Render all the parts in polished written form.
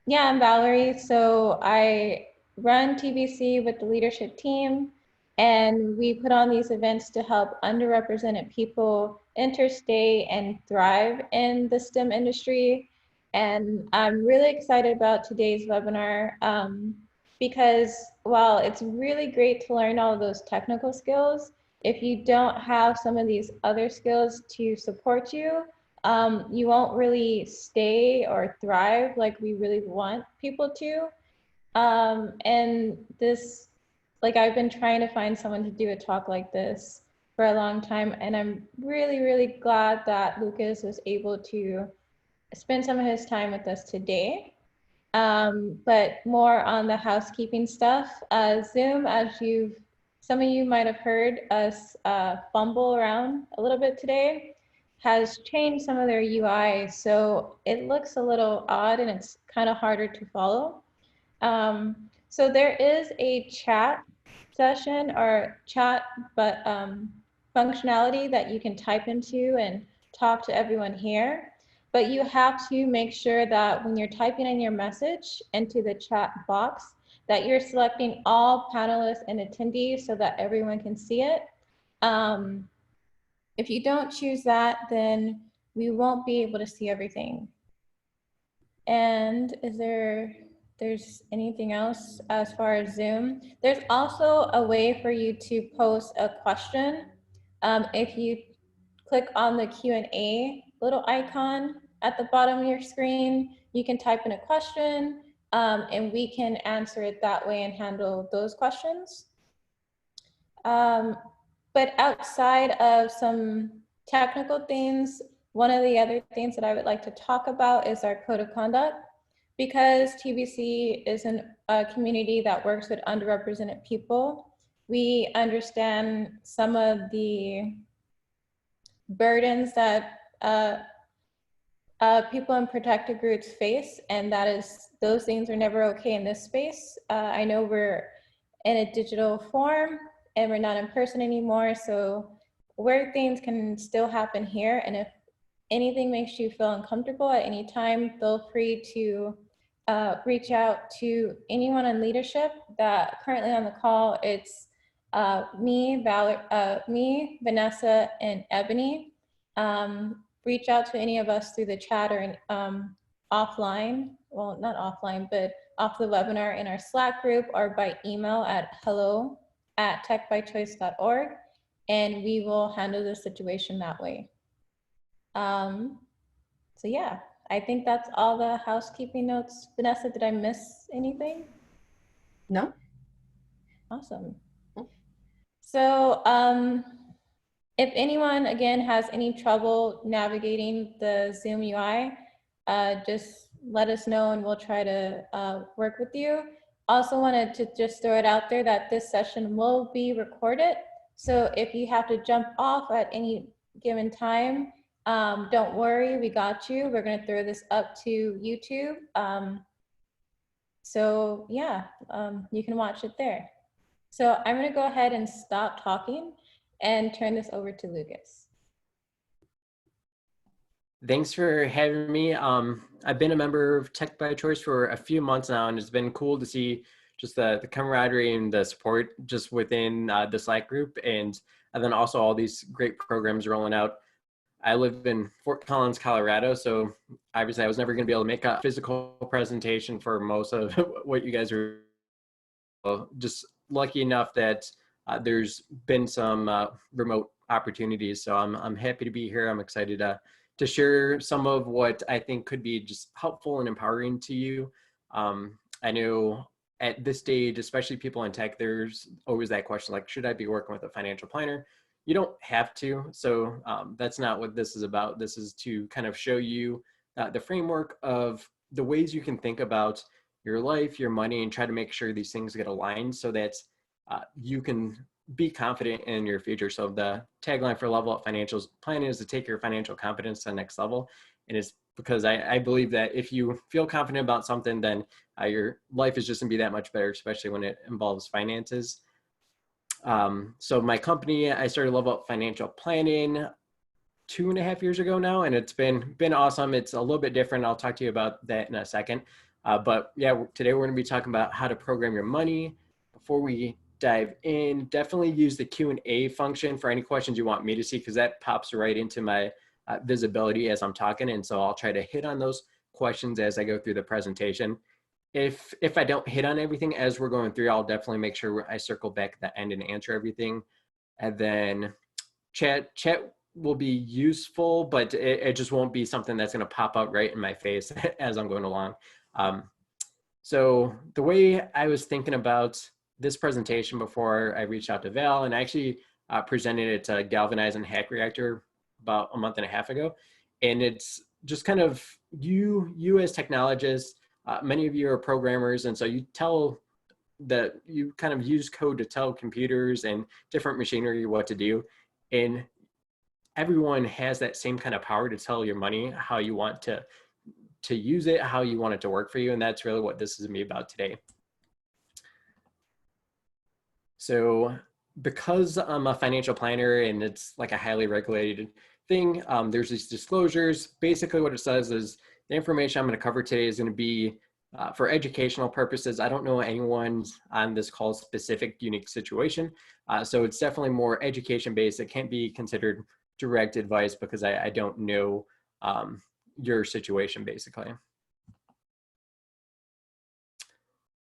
Yeah, I'm Valerie. So I run TBC with the leadership team, and we put on these events to help underrepresented people enter, stay, and thrive in the STEM industry. And I'm really excited about today's webinar because while it's really great to learn all of those technical skills, if you don't have some of these other skills to support you, you won't really stay or thrive like we really want people to. And this, like, I've been trying to find someone to do a talk like this for a long time, and I'm really, really glad that Lucas was able to spend some of his time with us today. But more on the housekeeping stuff. Zoom, some of you might have heard us fumble around a little bit today, has changed some of their UI, so it looks a little odd and it's kind of harder to follow. So there is a chat session or chat functionality that you can type into and talk to everyone here. But you have to make sure that when you're typing in your message into the chat box, that you're selecting all panelists and attendees so that everyone can see it. If you don't choose that, then we won't be able to see everything. And there's anything else as far as Zoom? There's also a way for you to post a question. If you click on the Q&A little icon at the bottom of your screen, you can type in a question and we can answer it that way and handle those questions. But outside of some technical things, one of the other things that I would like to talk about is our code of conduct. Because TBC is a community that works with underrepresented people, we understand some of the burdens that people in protected groups face, and those things are never okay in this space. I know we're in a digital form and we're not in person anymore, so weird things can still happen here. And if anything makes you feel uncomfortable at any time, feel free to reach out to anyone in leadership that currently on the call. It's me, Vanessa, and Ebony. Reach out to any of us through the chat or offline, well, not offline, but off the webinar in our Slack group or by email at hello@techbychoice.org, and we will handle the situation that way. So yeah, I think that's all the housekeeping notes. Vanessa, did I miss anything? No. Awesome. So if anyone, again, has any trouble navigating the Zoom UI, just let us know and we'll try to work with you. Also wanted to just throw it out there that this session will be recorded. So if you have to jump off at any given time, don't worry, we got you. We're gonna throw this up to YouTube. So yeah, you can watch it there. So I'm gonna go ahead and stop talking and turn this over to Lucas. Thanks for having me. I've been a member of Tech by Choice for a few months now, and it's been cool to see just the camaraderie and the support just within the Slack group, and then also all these great programs rolling out. I live in Fort Collins, Colorado, so obviously I was never going to be able to make a physical presentation for most of what you guys are. Just lucky enough that there's been some remote opportunities, so I'm happy to be here. I'm excited to share some of what I think could be just helpful and empowering to you. I know at this stage, especially people in tech, there's always that question like, should I be working with a financial planner? You don't have to, so that's not what this is about. This is to kind of show you the framework of the ways you can think about your life, your money, and try to make sure these things get aligned so that you can be confident in your future. So the tagline for Level Up Financials Planning is to take your financial confidence to the next level. And it's because I believe that if you feel confident about something, then your life is just gonna be that much better, especially when it involves finances. So my company, I started Level Up Financial Planning 2.5 years ago now, and it's been awesome. It's a little bit different. I'll talk to you about that in a second. But yeah, today we're going to be talking about how to program your money. Before we dive in, definitely use the Q&A function for any questions you want me to see, because that pops right into my visibility as I'm talking, and so I'll try to hit on those questions as I go through the presentation. If I don't hit on everything as we're going through, I'll definitely make sure I circle back at the end and answer everything. And then chat will be useful, but it just won't be something that's going to pop up right in my face as I'm going along. So the way I was thinking about this presentation before I reached out to Val, and I actually presented it to Galvanize and Hack Reactor about a month and a half ago, and it's just kind of you as technologists, many of you are programmers, and so you kind of use code to tell computers and different machinery what to do, and everyone has that same kind of power to tell your money how you want to use it, how you want it to work for you, and that's really what this is going to be about today. So because I'm a financial planner and it's like a highly regulated thing, there's these disclosures. Basically what it says is the information I'm going to cover today is going to be for educational purposes. I don't know anyone's on this call specific unique situation. So it's definitely more education based. It can't be considered direct advice because I don't know your situation basically.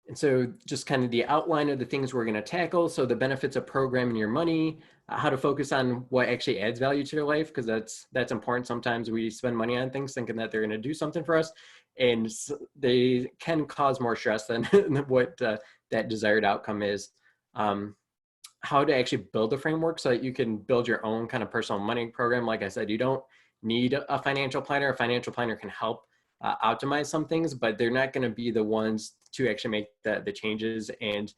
And so just kind of the outline of the things we're going to tackle. So the benefits of programming your money, how to focus on what actually adds value to your life, because that's important. Sometimes we spend money on things thinking that they're going to do something for us, and they can cause more stress than what that desired outcome is. How to actually build a framework so that you can build your own kind of personal money program. Like I said, you don't need a financial planner. A financial planner can help optimize some things, but they're not going to be the ones to actually make the changes and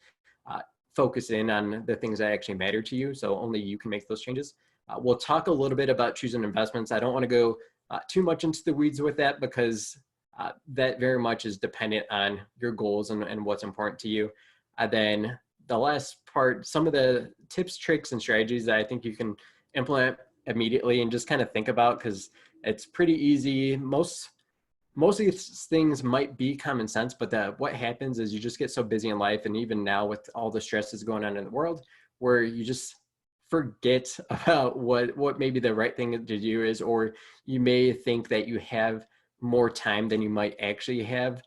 focus in on the things that actually matter to you. So only you can make those changes. We'll talk a little bit about choosing investments. I don't want to go too much into the weeds with that because that very much is dependent on your goals and what's important to you. Then the last part, some of the tips, tricks, and strategies that I think you can implement immediately and just kind of think about, because it's pretty easy. Most of these things might be common sense, but what happens is you just get so busy in life, and even now with all the stresses going on in the world, where you just forget about what maybe the right thing to do is, or you may think that you have more time than you might actually have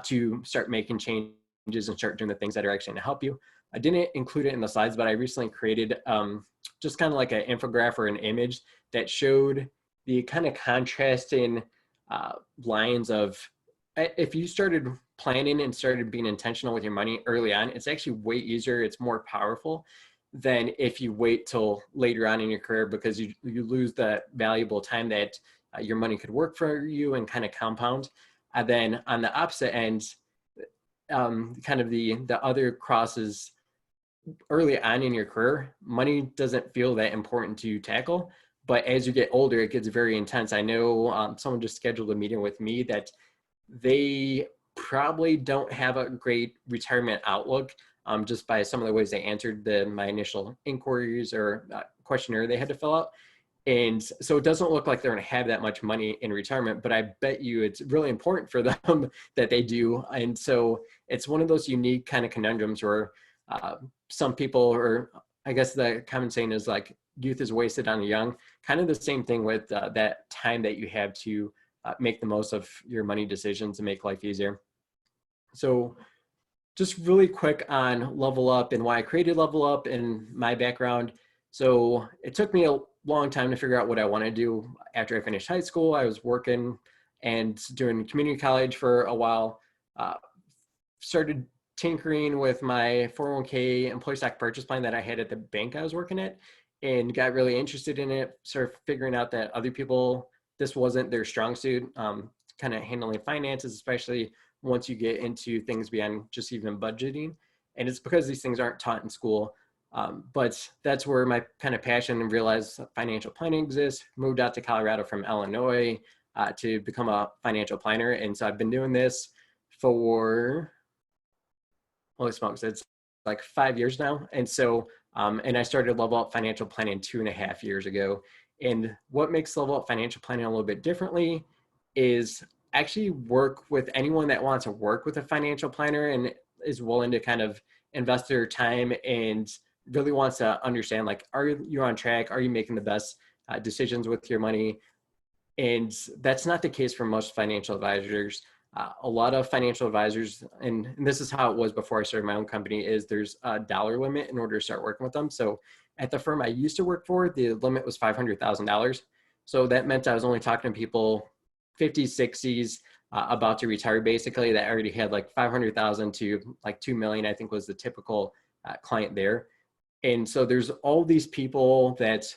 to start making changes and start doing the things that are actually going to help you. I didn't include it in the slides, but I recently created just kind of like an infographic or an image that showed the kind of contrasting lines of if you started planning and started being intentional with your money early on, it's actually way easier. It's more powerful than if you wait till later on in your career, because you lose that valuable time that your money could work for you and kind of compound. And then on the opposite end, kind of the other crosses early on in your career, money doesn't feel that important to tackle. But as you get older, it gets very intense. I know someone just scheduled a meeting with me that they probably don't have a great retirement outlook just by some of the ways they answered my initial inquiries or questionnaire they had to fill out. And so it doesn't look like they're going to have that much money in retirement, but I bet you it's really important for them that they do. And so it's one of those unique kind of conundrums where some people, or I guess the common saying is like youth is wasted on the young, kind of the same thing with that time that you have to make the most of your money decisions and make life easier. So just really quick on Level Up and why I created Level Up and my background. So it took me a long time to figure out what I want to do after I finished high school. I was working and doing community college for a while, started tinkering with my 401k employee stock purchase plan that I had at the bank I was working at, and got really interested in it, started figuring out that other people, this wasn't their strong suit, kind of handling finances, especially once you get into things beyond just even budgeting. And it's because these things aren't taught in school. But that's where my kind of passion and realized financial planning exists. Moved out to Colorado from Illinois to become a financial planner. And so I've been doing this for, holy smokes, it's like 5 years now. And so, and I started Level Up Financial Planning 2.5 years ago. And what makes Level Up Financial Planning a little bit differently is actually work with anyone that wants to work with a financial planner and is willing to kind of invest their time and really wants to understand, like, are you on track? Are you making the best decisions with your money? And that's not the case for most financial advisors. A lot of financial advisors, and this is how it was before I started my own company, is there's a dollar limit in order to start working with them. So at the firm I used to work for, the limit was $500,000. So that meant I was only talking to people 50s, 60s, about to retire, basically, that already had like 500,000 to like 2 million, I think was the typical client there. And so there's all these people that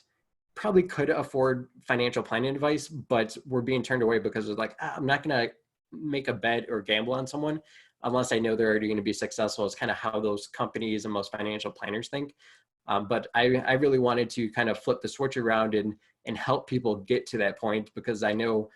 probably could afford financial planning advice, but were being turned away because it's like, I'm not going to make a bet or gamble on someone unless I know they're already going to be successful. It's kind of how those companies and most financial planners think. But I really wanted to kind of flip the switch around and help people get to that point, because I know,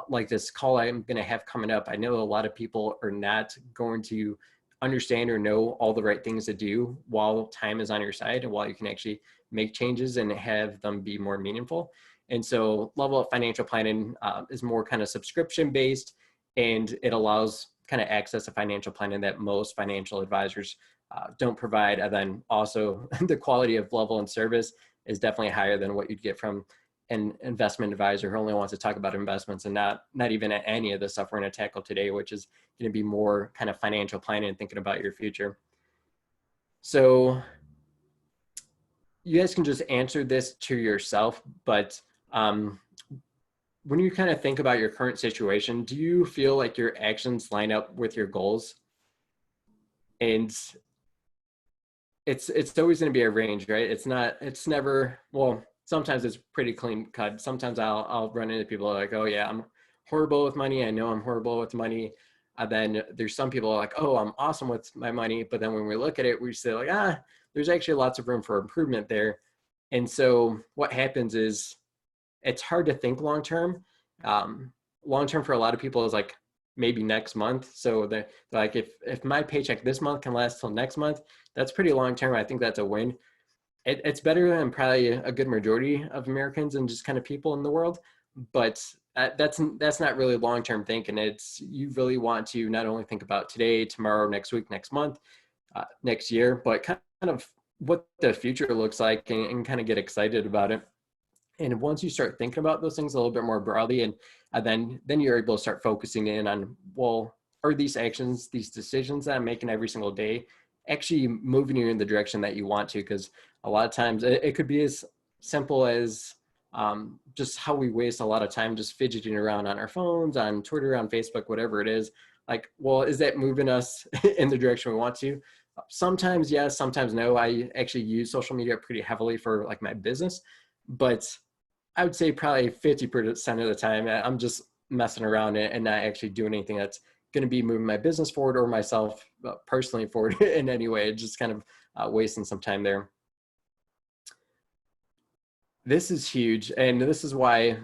like this call I'm going to have coming up, I know a lot of people are not going to understand or know all the right things to do while time is on your side and while you can actually make changes and have them be more meaningful. And so Level Up Financial Planning is more kind of subscription based, and it allows kind of access to financial planning that most financial advisors don't provide. And then also the quality of level and service is definitely higher than what you'd get from an investment advisor who only wants to talk about investments and not even at any of the stuff we're going to tackle today, which is going to be more kind of financial planning and thinking about your future. So you guys can just answer this to yourself, but when you kind of think about your current situation, do you feel like your actions line up with your goals? And it's always going to be a range, right? It's never, well, sometimes it's pretty clean cut. Sometimes I'll run into people like, oh yeah, I'm horrible with money. I know I'm horrible with money. And then there's some people like, oh, I'm awesome with my money. But then when we look at it, we say like, there's actually lots of room for improvement there. And so what happens is it's hard to think long term. Long term for a lot of people is like maybe next month. So they're like, if my paycheck this month can last till next month, that's pretty long term. I think that's a win. It's better than probably a good majority of Americans and just kind of people in the world. But that's not really long term thinking. It's, you really want to not only think about today, tomorrow, next week, next month, next year, but kind of what the future looks like, and kind of get excited about it. And once you start thinking about those things a little bit more broadly, and then you're able to start focusing in on, well, are these actions, these decisions that I'm making every single day actually moving you in the direction that you want to? Because a lot of times it could be as simple as just how we waste a lot of time just fidgeting around on our phones, on Twitter, on Facebook, whatever it is. Like, well, is that moving us in the direction we want to? Sometimes yes, sometimes no. I actually use social media pretty heavily for like my business, but I would say probably 50% of the time I'm just messing around and not actually doing anything that's going to be moving my business forward or myself personally forward in any way. Just kind of wasting some time there. This is huge. And this is why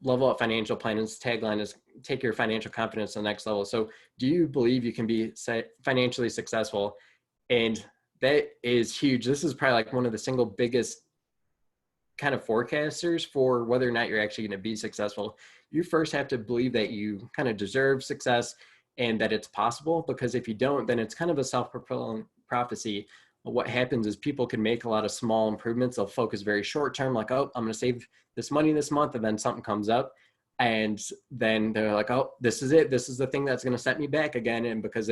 Level Up Financial Planning's tagline is take your financial confidence to the next level. So do you believe you can be financially successful? And that is huge. This is probably like one of the single biggest kind of forecasters for whether or not you're actually going to be successful. You first have to believe that you kind of deserve success and that it's possible, because if you don't, then it's kind of a self-fulfilling prophecy. What happens is people can make a lot of small improvements. They'll focus very short term, like, oh, I'm going to save this money this month, and then something comes up, and then they're like, oh, this is it, this is the thing that's going to set me back again. And because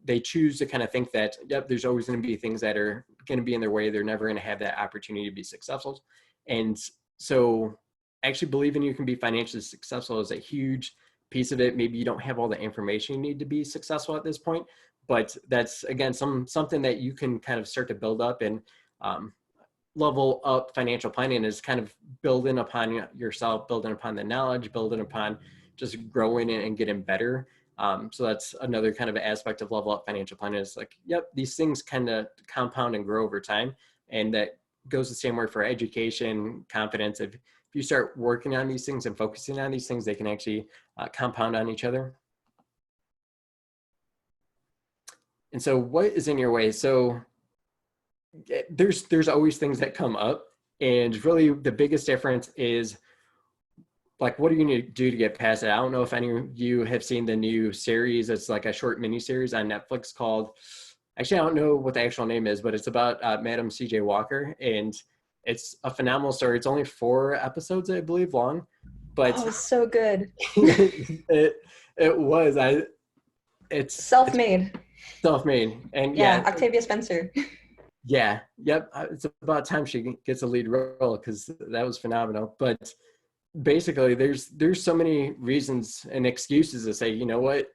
they choose to kind of think that, yep, there's always going to be things that are going to be in their way, they're never going to have that opportunity to be successful. And so actually believing you can be financially successful is a huge piece of it. Maybe you don't have all the information you need to be successful at this point, but that's, again, something that you can kind of start to build up. And Level Up Financial Planning is kind of building upon yourself, building upon the knowledge, building upon just growing and getting better. So that's another kind of aspect of Level Up Financial Planning is like, yep, these things kind of compound and grow over time. And that goes the same way for education, confidence. If you start working on these things and focusing on these things, they can actually compound on each other. And so what is in your way? So there's always things that come up. And really the biggest difference is like, what are you going to do to get past it? I don't know if any of you have seen the new series. It's like a short mini series on Netflix called, actually, I don't know what the actual name is, but it's about Madam C.J. Walker. And it's a phenomenal story. It's only 4 episodes, I believe, long, but Oh, so good. it was, it's Self-made. self-made. And Yeah, yeah, Octavia Spencer. yeah, yep. It's about time she gets a lead role because that was phenomenal. But basically there's so many reasons and excuses to say, you know what,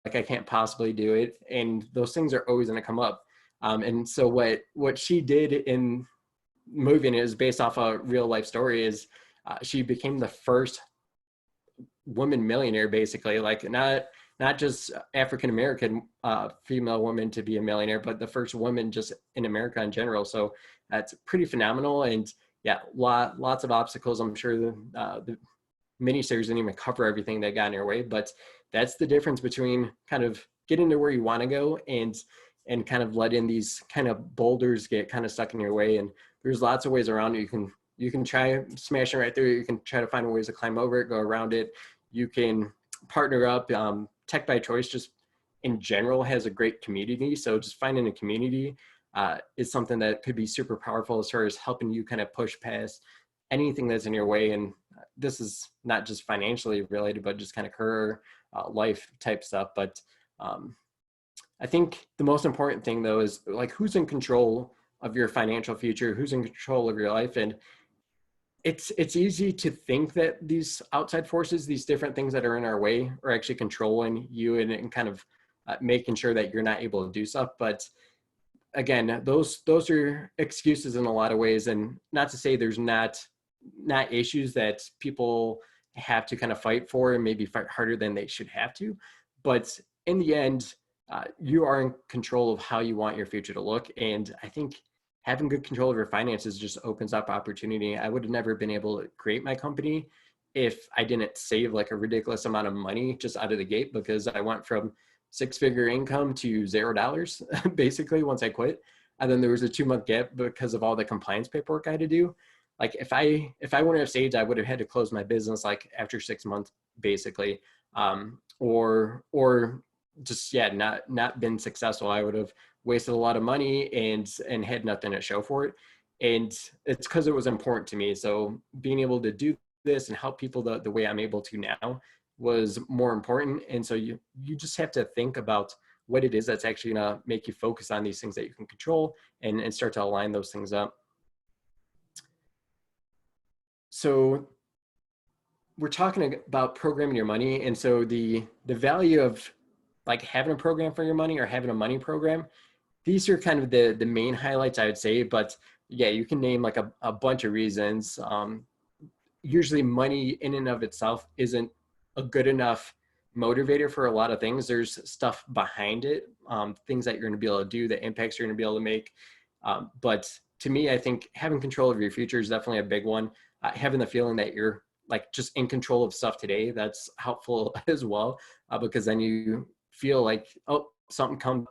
like I can't possibly do it, and those things are always going to come up. And so what she did in moving is based off a real life story is she became the first woman millionaire, basically, like not just African American female woman to be a millionaire, but the first woman just in America in general. So that's pretty phenomenal. And yeah, lots of obstacles. I'm sure the miniseries didn't even cover everything that got in your way, but that's the difference between kind of getting to where you want to go and kind of letting these kind of boulders get kind of stuck in your way. And there's lots of ways around it. You can try smashing right through it. You can try to find ways to climb over it, go around it. You can partner up. Tech by Choice just in general has a great community. So just finding a community is something that could be super powerful as far as helping you kind of push past anything that's in your way. And this is not just financially related, but just kind of career life type stuff. But I think the most important thing though is like, who's in control of your financial future, who's in control of your life. And it's easy to think that these outside forces, these different things that are in our way, are actually controlling you and kind of making sure that you're not able to do stuff. But again, those are excuses in a lot of ways. And not to say there's not issues that people have to kind of fight for and maybe fight harder than they should have to. But in the end, you are in control of how you want your future to look. And I think having good control of your finances just opens up opportunity. I would have never been able to create my company if I didn't save like a ridiculous amount of money just out of the gate, because I went from 6-figure income to $0 basically once I quit. And then there was a 2-month gap because of all the compliance paperwork I had to do. Like if I wouldn't have saved, I would have had to close my business like after 6 months basically. Or just, yeah, not been successful. I would have wasted a lot of money and had nothing to show for it. And it's because it was important to me. So being able to do this and help people the way I'm able to now was more important. And so you just have to think about what it is that's actually gonna make you focus on these things that you can control and start to align those things up. So we're talking about programming your money. And so the value of like having a program for your money or having a money program, these are kind of the main highlights I would say. But yeah, you can name like a bunch of reasons. Usually money in and of itself isn't a good enough motivator for a lot of things. There's stuff behind it, things that you're going to be able to do, the impacts you're going to be able to make. But to me, I think having control of your future is definitely a big one. Having the feeling that you're like just in control of stuff today, that's helpful as well, because then you feel like, oh, something comes,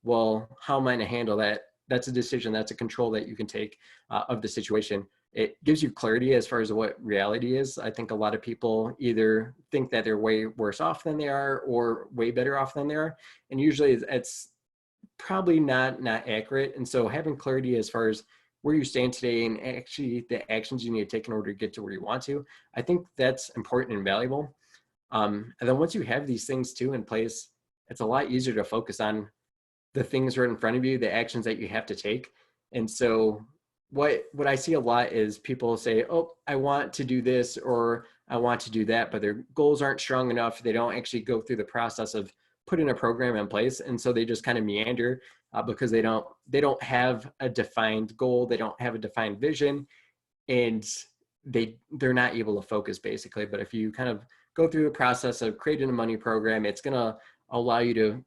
well, how am I going to handle that? That's a decision, that's a control that you can take of the situation. It gives you clarity as far as what reality is. I think a lot of people either think that they're way worse off than they are or way better off than they are. And usually it's probably not accurate. And so having clarity as far as where you stand today and actually the actions you need to take in order to get to where you want to, I think that's important and valuable. And then once you have these things too in place, it's a lot easier to focus on the things right in front of you, the actions that you have to take. And so what I see a lot is people say, oh, I want to do this or I want to do that, but their goals aren't strong enough. They don't actually go through the process of putting a program in place. And so they just kind of meander because they don't have a defined goal. They don't have a defined vision, and they're not able to focus basically. But if you kind of go through the process of creating a money program, it's going to allow you to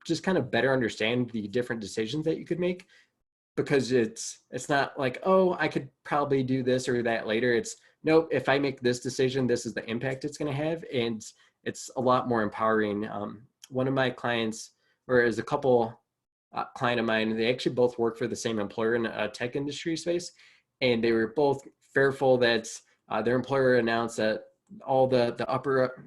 just kind of better understand the different decisions that you could make, because it's not like, oh, I could probably do this or that later. It's nope, if I make this decision, this is the impact it's going to have. And it's a lot more empowering. One of my clients, or is a couple client of mine, they actually both work for the same employer in a tech industry space. and they were both fearful that their employer announced that all the upper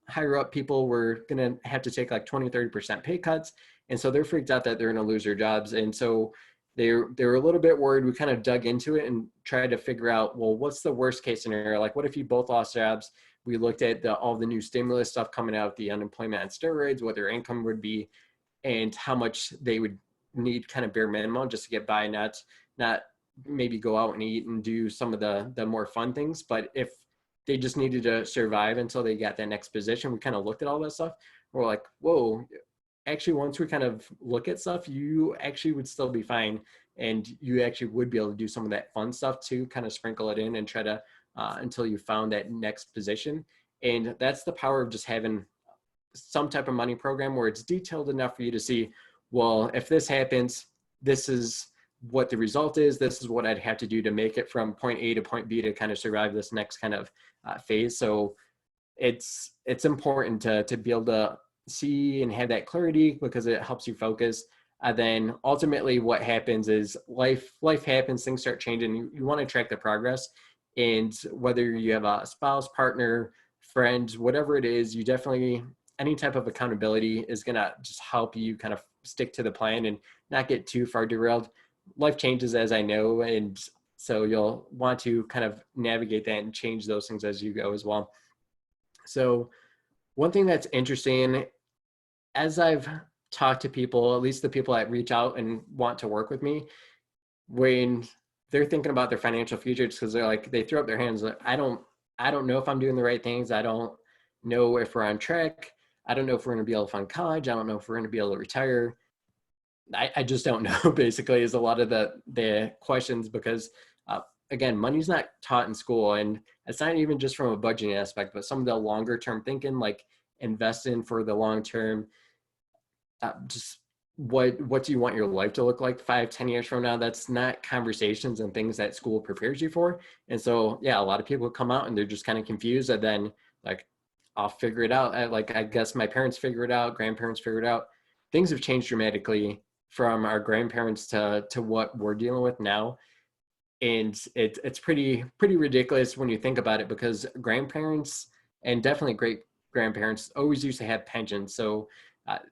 higher up people were going to have to take like 20-30% pay cuts, and so they're freaked out that they're going to lose their jobs. And so they were a little bit worried. We kind of dug into it and tried to figure out, well, what's the worst case scenario? Like, what if you both lost jobs? We looked at all the new stimulus stuff coming out, the unemployment on steroids, what their income would be, and how much they would need kind of bare minimum just to get by, not maybe go out and eat and do some of the more fun things. But if they just needed to survive until they got that next position, we kind of looked at all that stuff. We're like, whoa, actually, once we kind of look at stuff, you actually would still be fine. And you actually would be able to do some of that fun stuff too, kind of sprinkle it in and try to, until you found that next position. And that's the power of just having some type of money program where it's detailed enough for you to see, well, if this happens, this is what the result is. This is what I'd have to do to make it from point A to point B to kind of survive this next kind of phase. So it's important to be able to see and have that clarity because it helps you focus. And then ultimately what happens is life happens, things start changing. You want to track the progress. And whether you have a spouse, partner, friend, whatever it is, you definitely, any type of accountability is going to just help you kind of stick to the plan and not get too far derailed. Life changes, as I know, and so you'll want to kind of navigate that and change those things as you go as well. So one thing that's interesting, as I've talked to people, at least the people that reach out and want to work with me, when they're thinking about their financial future, it's because they're like, they throw up their hands like, I don't know if I'm doing the right things. I don't know if we're on track. I don't know if we're going to be able to fund college. I don't know if we're going to be able to retire. I just don't know, basically, is a lot of the questions because, again, money's not taught in school. And it's not even just from a budgeting aspect, but some of the longer term thinking, like invest in for the long term, just what do you want your life to look like 5-10 years from now? That's not conversations and things that school prepares you for. And so, yeah, a lot of people come out and they're just kind of confused, and then like, I'll figure it out. I guess my parents figure it out, grandparents figure it out. Things have changed dramatically from our grandparents to what we're dealing with now. And it's pretty ridiculous when you think about it, because grandparents and definitely great grandparents always used to have pensions. So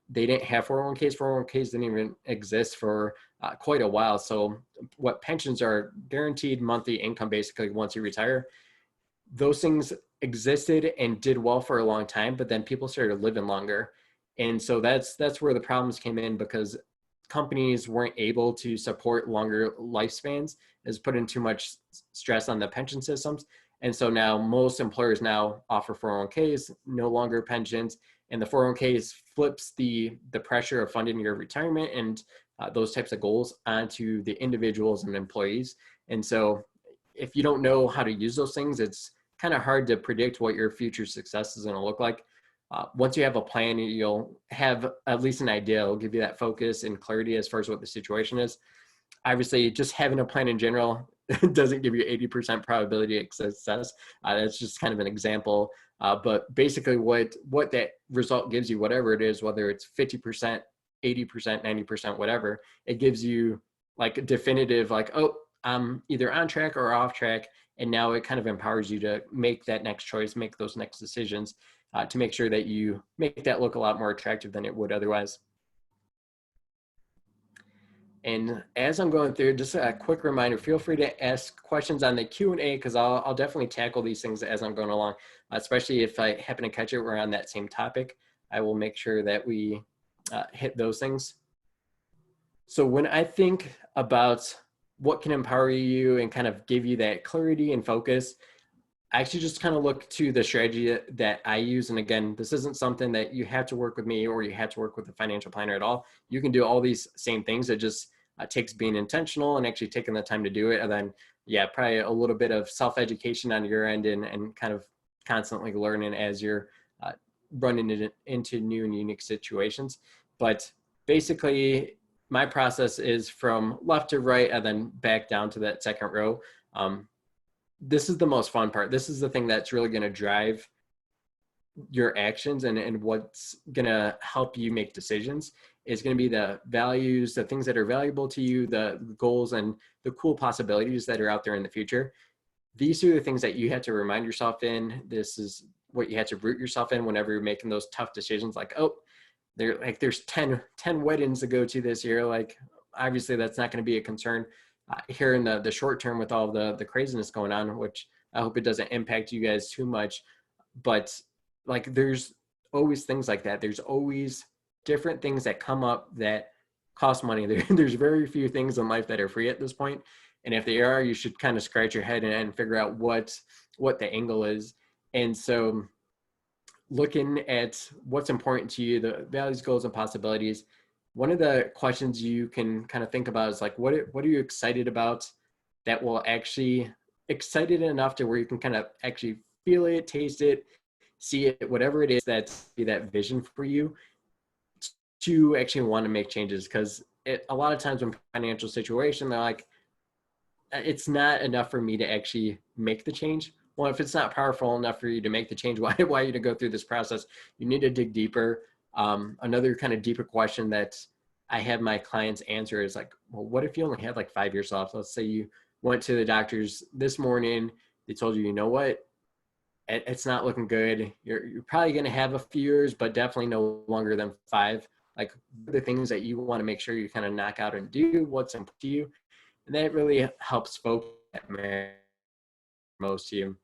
they didn't have 401ks. 401ks didn't even exist for quite a while. So what pensions are, guaranteed monthly income basically once you retire. Those things existed and did well for a long time, but then people started living longer. And so that's where the problems came in, because companies weren't able to support longer lifespans, is putting too much stress on the pension systems. And so now most employers now offer 401ks, no longer pensions, and the 401ks flips the pressure of funding your retirement and those types of goals onto the individuals and employees. And so if you don't know how to use those things, it's kind of hard to predict what your future success is going to look like. Once you have a plan, you'll have at least an idea. It'll give you that focus and clarity as far as what the situation is. Obviously, just having a plan in general doesn't give you 80% probability of success. That's just kind of an example. But basically what that result gives you, whatever it is, whether it's 50%, 80%, 90%, whatever, it gives you like a definitive, like, oh, I'm either on track or off track. And now it kind of empowers you to make that next choice, make those next decisions, to make sure that you make that look a lot more attractive than it would otherwise. And as I'm going through, just a quick reminder, feel free to ask questions on the Q&A, because I'll definitely tackle these things as I'm going along, especially if I happen to catch it, we're on that same topic. I will make sure that we hit those things. So when I think about what can empower you and kind of give you that clarity and focus, I actually just kind of look to the strategy that I use. And again, this isn't something that you have to work with me or you have to work with a financial planner at all. You can do all these same things. It just takes being intentional and actually taking the time to do it. And then, yeah, probably a little bit of self-education on your end and kind of constantly learning as you're running it into new and unique situations. But basically, my process is from left to right and then back down to that second row. This is the most fun part. This is the thing that's really going to drive your actions and what's going to help you make decisions is going to be the values, the things that are valuable to you, the goals, and the cool possibilities that are out there in the future. These are the things that you have to remind yourself in. This is what you have to root yourself in whenever you're making those tough decisions. Like, oh, there's 10 weddings to go to this year. Like, obviously that's not going to be a concern here in the short term with all the craziness going on, which I hope it doesn't impact you guys too much. But like, there's always things like that. There's always different things that come up that cost money. There's very few things in life that are free at this point. And if they are, you should kind of scratch your head and figure out what the angle is. And so looking at what's important to you, the values, goals, and possibilities, one of the questions you can kind of think about is like, what are you excited about that will actually excited enough to where you can kind of actually feel it, taste it, see it, whatever it is that's be that vision for you to actually want to make changes. Because a lot of times when financial situation, they're like, it's not enough for me to actually make the change. Well, if it's not powerful enough for you to make the change, why you to go through this process? You need to dig deeper. Another kind of deeper question that I have my clients answer is like, well, what if you only had like 5 years left? Let's say you went to the doctors this morning. They told you, you know what? It's not looking good. You're probably going to have a few years, but definitely no longer than 5. Like, the things that you want to make sure you kind of knock out and do, what's important to you. And that really helps focus that matter most to you.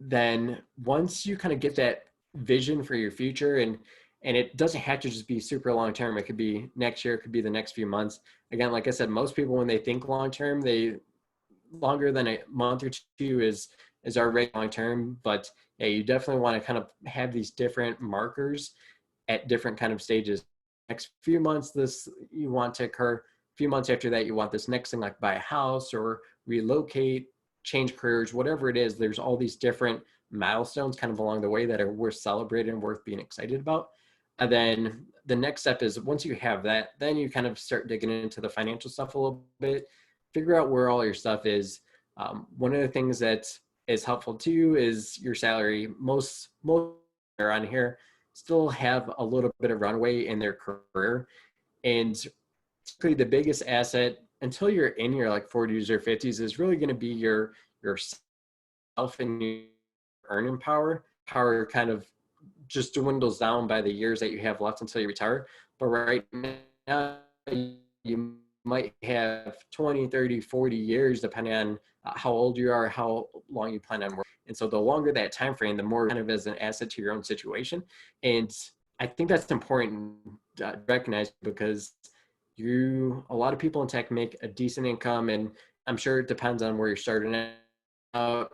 Then once you kind of get that vision for your future, and it doesn't have to just be super long term, it could be next year, it could be the next few months. Again, like I said, most people when they think long term, they longer than a month or two is already long term. But yeah, you definitely want to kind of have these different markers at different kind of stages. Next few months, this you want to occur. A few months after that, you want this next thing, like buy a house or relocate, change careers, whatever it is. There's all these different milestones kind of along the way that are worth celebrating and worth being excited about. And then the next step is, once you have that, then you kind of start digging into the financial stuff a little bit, figure out where all your stuff is. One of the things that is helpful too is your salary. Most are on here still have a little bit of runway in their career, and typically the biggest asset until you're in your like 40s or 50s is really going to be your yourself and your earning power. Power kind of just dwindles down by the years that you have left until you retire. But right now, you might have 20, 30, 40 years, depending on how old you are, how long you plan on working. And so the longer that time frame, the more kind of as an asset to your own situation. And I think that's important to recognize, because a lot of people in tech make a decent income, and I'm sure it depends on where you're starting out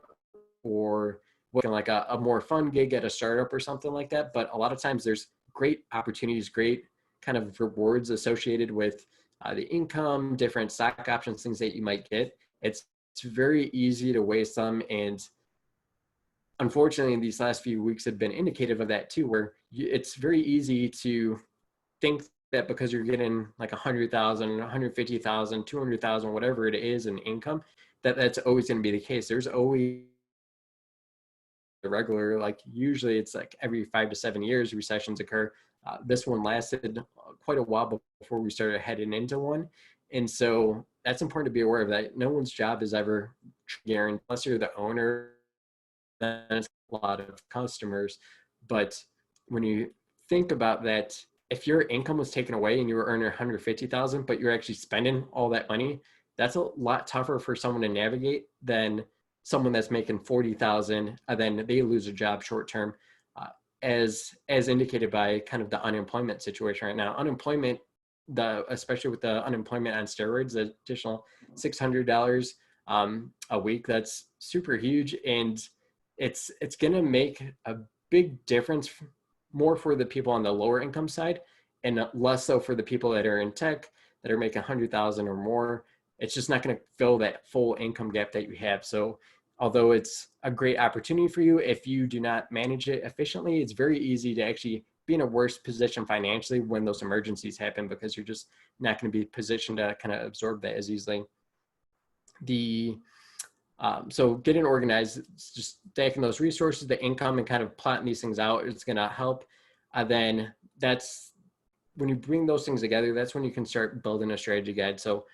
or working like a more fun gig at a startup or something like that. But a lot of times there's great opportunities, great kind of rewards associated with the income, different stock options, things that you might get. It's very easy to waste them. And unfortunately, these last few weeks have been indicative of that too, where it's very easy to think that because you're getting like 100,000, 150,000, 200,000, whatever it is in income, that's always going to be the case. There's always a regular, like usually it's like every 5 to 7 years recessions occur. This one lasted quite a while before we started heading into one. And so that's important to be aware of, that no one's job is ever guaranteed unless you're the owner. Then it's a lot of customers. But when you think about that, if your income was taken away and you were earning 150,000, but you're actually spending all that money, that's a lot tougher for someone to navigate than someone that's making 40,000 and then they lose a job short term, as indicated by kind of the unemployment situation right now. Unemployment, especially with the unemployment on steroids, the additional $600 a week, that's super huge, and it's going to make a big difference more for the people on the lower income side and less so for the people that are in tech that are making 100,000 or more. It's just not going to fill that full income gap that you have. So although it's a great opportunity for you, if you do not manage it efficiently, it's very easy to actually be in a worse position financially when those emergencies happen, because you're just not going to be positioned to kind of absorb that as easily. The So getting organized, just stacking those resources, the income, and kind of plotting these things out, it's going to help. Then that's when you bring those things together, that's when you can start building a strategy guide. So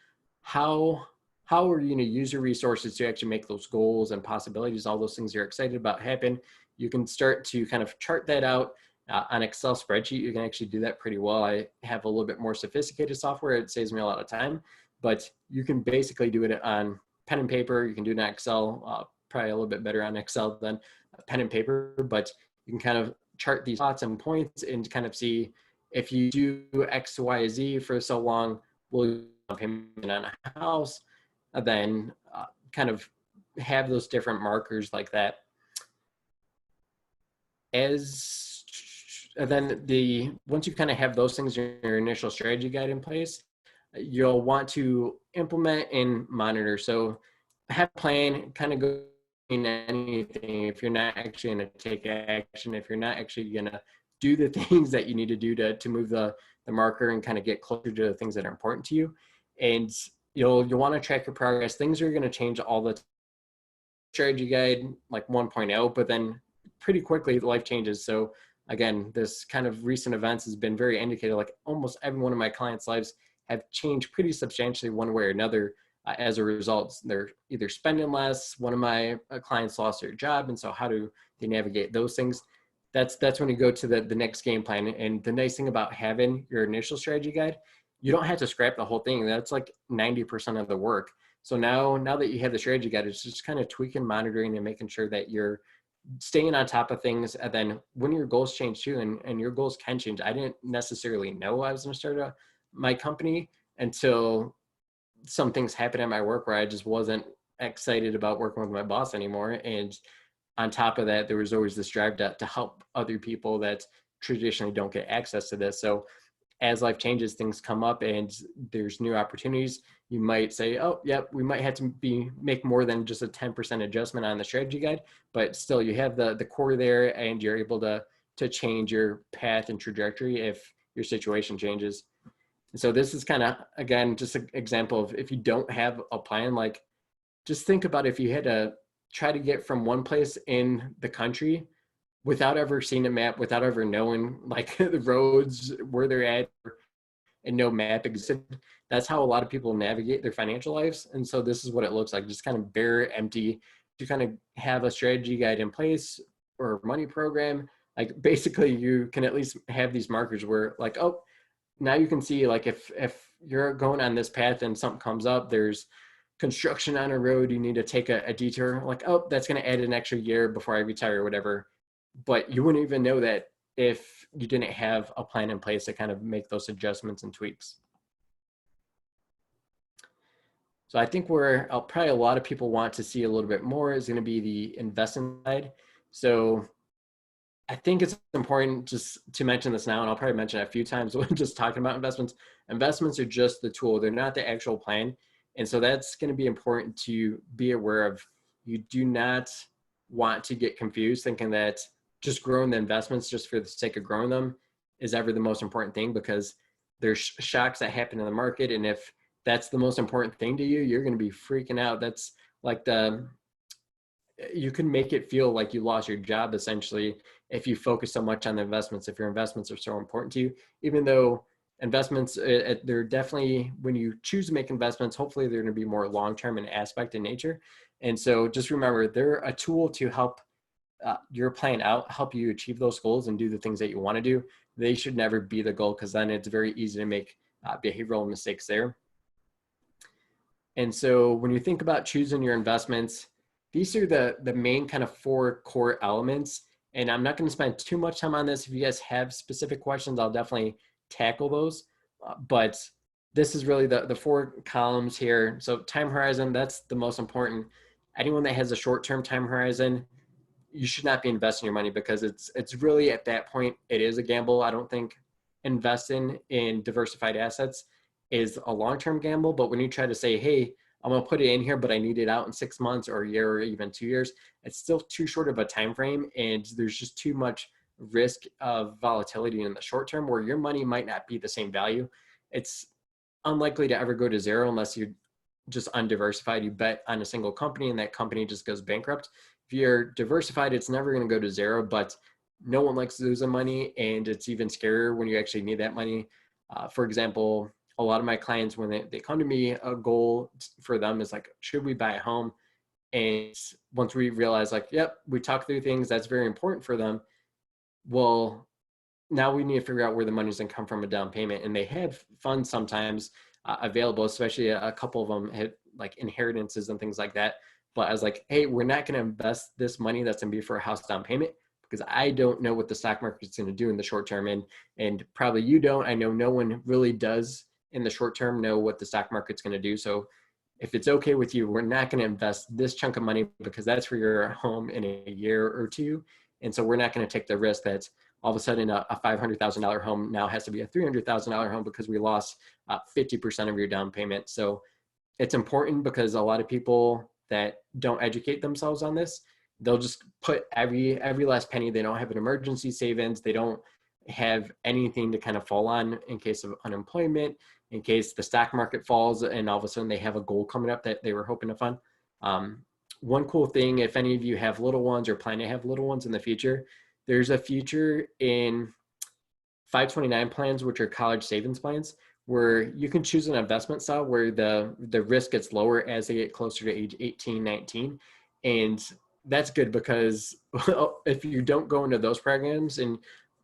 how how are you going to use your resources to actually make those goals and possibilities, all those things you're excited about happen? You can start to kind of chart that out on Excel spreadsheet. You can actually do that pretty well. I have a little bit more sophisticated software. It saves me a lot of time, but you can basically do it on pen and paper. You can do it in Excel, probably a little bit better on Excel than pen and paper, but you can kind of chart these thoughts and points and kind of see if you do X, Y, Z for so long, will you have payment on a house? And then kind of have those different markers like that. As and then once you kind of have those things in your initial strategy guide in place, you'll want to implement and monitor. So have a plan, kind of go in anything if you're not actually going to take action, if you're not actually going to do the things that you need to do to move the marker and kind of get closer to the things that are important to you. And you'll want to track your progress. Things are going to change all the time. Strategy guide like 1.0, but then pretty quickly life changes. So again, this kind of recent events has been very indicated. Like almost every one of my clients' lives have changed pretty substantially one way or another. As a result, they're either spending less. One of my clients lost their job, and so how do they navigate those things? That's when you go to the next game plan. And the nice thing about having your initial strategy guide, you don't have to scrap the whole thing. That's like 90% of the work. So now that you have the strategy guide, it's just kind of tweaking, monitoring, and making sure that you're staying on top of things. And then when your goals change too, and your goals can change. I didn't necessarily know I was going to start my company until some things happened at my work where I just wasn't excited about working with my boss anymore. And on top of that, there was always this drive to help other people that traditionally don't get access to this. So as life changes, things come up and there's new opportunities. You might say, oh, yep, we might have to make more than just a 10% adjustment on the strategy guide, but still you have the core there and you're able to change your path and trajectory if your situation changes. And so this is kind of, again, just an example of if you don't have a plan, like just think about if you had to try to get from one place in the country without ever seeing a map, without ever knowing like the roads, where they're at, and no map existed. That's how a lot of people navigate their financial lives. And so this is what it looks like, just kind of bare, empty. You kind of have a strategy guide in place or money program. Like basically you can at least have these markers where like, oh, now you can see like if you're going on this path and something comes up, there's construction on a road, you need to take a detour, like, oh, that's going to add an extra year before I retire or whatever. But you wouldn't even know that if you didn't have a plan in place to kind of make those adjustments and tweaks. So I think where probably a lot of people want to see a little bit more is going to be the investment side. So I think it's important just to mention this now, and I'll probably mention it a few times when just talking about investments. Investments are just the tool. They're not the actual plan. And so that's going to be important to be aware of. You do not want to get confused thinking that just growing the investments just for the sake of growing them is ever the most important thing, because there's shocks that happen in the market. And if that's the most important thing to you, you're going to be freaking out. That's like you can make it feel like you lost your job essentially if you focus so much on the investments, if your investments are so important to you, even though investments, they're definitely, when you choose to make investments, hopefully they're going to be more long-term in aspect in nature. And so just remember, they're a tool to help your plan out, help you achieve those goals and do the things that you want to do. They should never be the goal, because then it's very easy to make behavioral mistakes there. And so when you think about choosing your investments, these are the main kind of 4 core elements. And I'm not going to spend too much time on this. If you guys have specific questions, I'll definitely tackle those. But this is really the 4 columns here. So time horizon, that's the most important. Anyone that has a short-term time horizon, you should not be investing your money, because it's really at that point, it is a gamble. I don't think investing in diversified assets is a long-term gamble. But when you try to say, hey, I'm going to put it in here, but I need it out in 6 months or a year or even 2 years, it's still too short of a time frame. And there's just too much risk of volatility in the short term where your money might not be the same value. It's unlikely to ever go to zero unless you just undiversified. You bet on a single company and that company just goes bankrupt. If you're diversified, it's never going to go to zero, but no one likes losing money. And it's even scarier when you actually need that money. For example, a lot of my clients, when they come to me, a goal for them is like, should we buy a home? And once we realize like, yep, we talk through things that's very important for them. Well, now we need to figure out where the money's going to come from a down payment. And they have funds sometimes available, especially a couple of them had like inheritances and things like that. But I was like, hey, we're not going to invest this money that's going to be for a house down payment because I don't know what the stock market's going to do in the short term. And probably you don't. I know no one really does in the short term know what the stock market's going to do. So if it's okay with you, we're not going to invest this chunk of money because that's for your home in a year or two. And so we're not going to take the risk that all of a sudden a $500,000 home now has to be a $300,000 home because we lost 50% of your down payment. So it's important because a lot of people that don't educate themselves on this, they'll just put every last penny. They don't have an emergency savings. They don't have anything to kind of fall on in case of unemployment, in case the stock market falls and all of a sudden they have a goal coming up that they were hoping to fund. One cool thing, if any of you have little ones or plan to have little ones in the future, there's a feature in 529 plans, which are college savings plans, where you can choose an investment style where the risk gets lower as they get closer to age 18, 19. And that's good because if you don't go into those programs and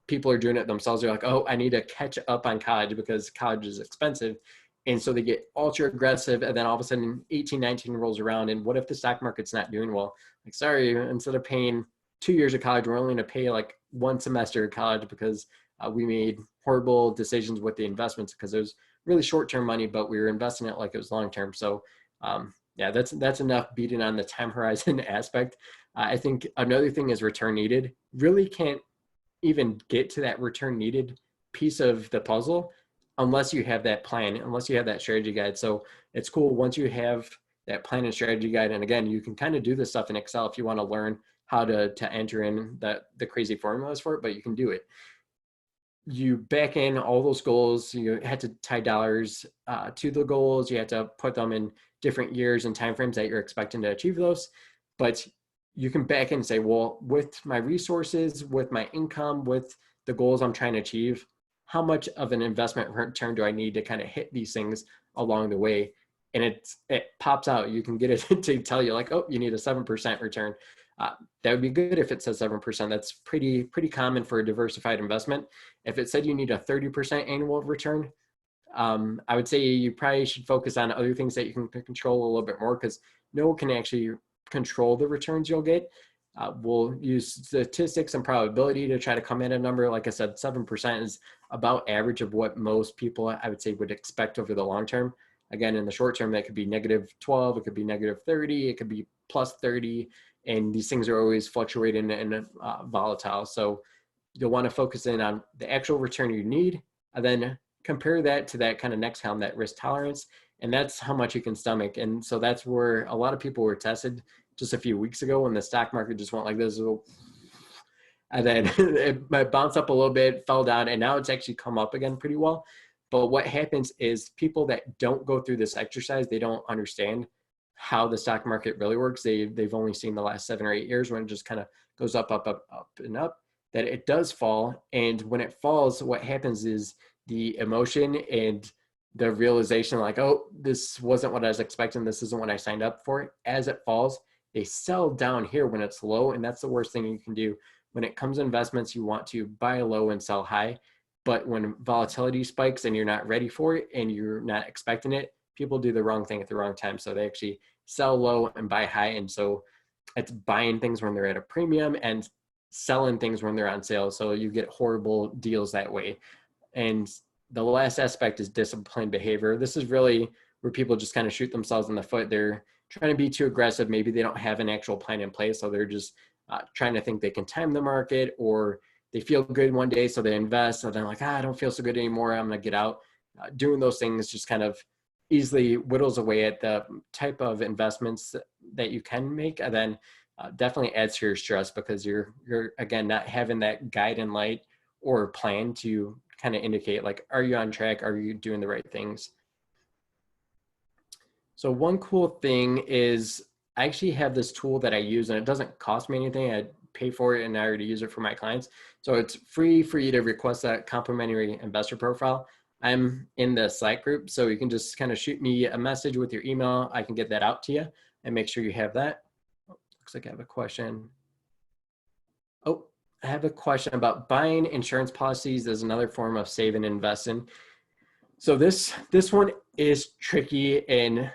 people are doing it themselves, they're like, oh, I need to catch up on college because college is expensive. And so they get ultra aggressive. And then all of a sudden 18, 19 rolls around. And what if the stock market's not doing well? Like, sorry, instead of paying 2 years of college, we're only going to pay like one semester of college because we made horrible decisions with the investments because it was really short-term money, but we were investing it like it was long-term. So yeah, that's enough beating on the time horizon aspect. I think another thing is return needed. Really can't even get to that return needed piece of the puzzle unless you have that plan, unless you have that strategy guide. So it's cool once you have that plan and strategy guide. And again, you can kind of do this stuff in Excel if you want to learn how to enter in the crazy formulas for it, but you can do it. You back in all those goals. You had to tie dollars to the goals. You had to put them in different years and timeframes that you're expecting to achieve those. But you can back in and say, well, with my resources, with my income, with the goals I'm trying to achieve, how much of an investment return do I need to kind of hit these things along the way? And it pops out. You can get it to tell you like, oh, you need a 7% return. That would be good if it says 7%. That's pretty common for a diversified investment. If it said you need a 30% annual return, I would say you probably should focus on other things that you can control a little bit more because no one can actually control the returns you'll get. We'll use statistics and probability to try to come in a number. Like I said, 7% is about average of what most people, I would say, would expect over the long term. Again, in the short term, that could be -12, it could be -30, it could be +30. And these things are always fluctuating and volatile. So you'll want to focus in on the actual return you need, and then compare that to that kind of next column, that risk tolerance. And that's how much you can stomach. And so that's where a lot of people were tested just a few weeks ago when the stock market just went like this. And then it bounced up a little bit, fell down, and now it's actually come up again pretty well. But what happens is people that don't go through this exercise, they don't understand how the stock market really works. They've only seen the last 7 or 8 years when it just kind of goes up, up, up, up, and up, that it does fall. And when it falls, what happens is the emotion and the realization like, oh, this wasn't what I was expecting. This isn't what I signed up for. As it falls, they sell down here when it's low. And that's the worst thing you can do. When it comes to investments, you want to buy low and sell high. But when volatility spikes and you're not ready for it and you're not expecting it, people do the wrong thing at the wrong time. So they actually sell low and buy high. And so it's buying things when they're at a premium and selling things when they're on sale. So you get horrible deals that way. And the last aspect is disciplined behavior. This is really where people just kind of shoot themselves in the foot. They're trying to be too aggressive. Maybe they don't have an actual plan in place. So they're just trying to think they can time the market, or they feel good one day, so they invest. So they're like, I don't feel so good anymore, I'm going to get out. Doing those things just kind of easily whittles away at the type of investments that you can make, and then definitely adds to your stress because you're again not having that guide and light or plan to kind of indicate like, are you on track? Are you doing the right things? So one cool thing is I actually have this tool that I use and it doesn't cost me anything. I pay for it and I already use it for my clients. So it's free for you to request that complimentary investor profile. I'm in the Slack group, so you can just kind of shoot me a message with your email. I can get that out to you and make sure you have that. Looks like I have a question. Oh, I have a question about buying insurance policies as another form of save and invest in. So this one is tricky, and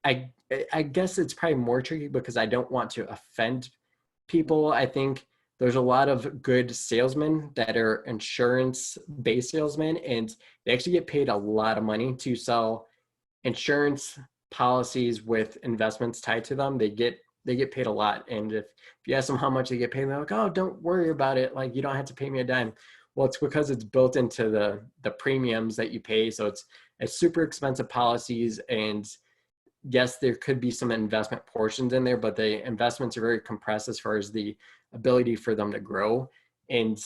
I I guess it's probably more tricky because I don't want to offend people. I think there's a lot of good salesmen that are insurance-based salesmen, and they actually get paid a lot of money to sell insurance policies with investments tied to them. They get paid a lot, and if you ask them how much they get paid, they're like, "Oh, don't worry about it. Like you don't have to pay me a dime." Well, it's because it's built into the premiums that you pay, so it's super expensive policies, and yes, there could be some investment portions in there, but the investments are very compressed as far as the ability for them to grow. And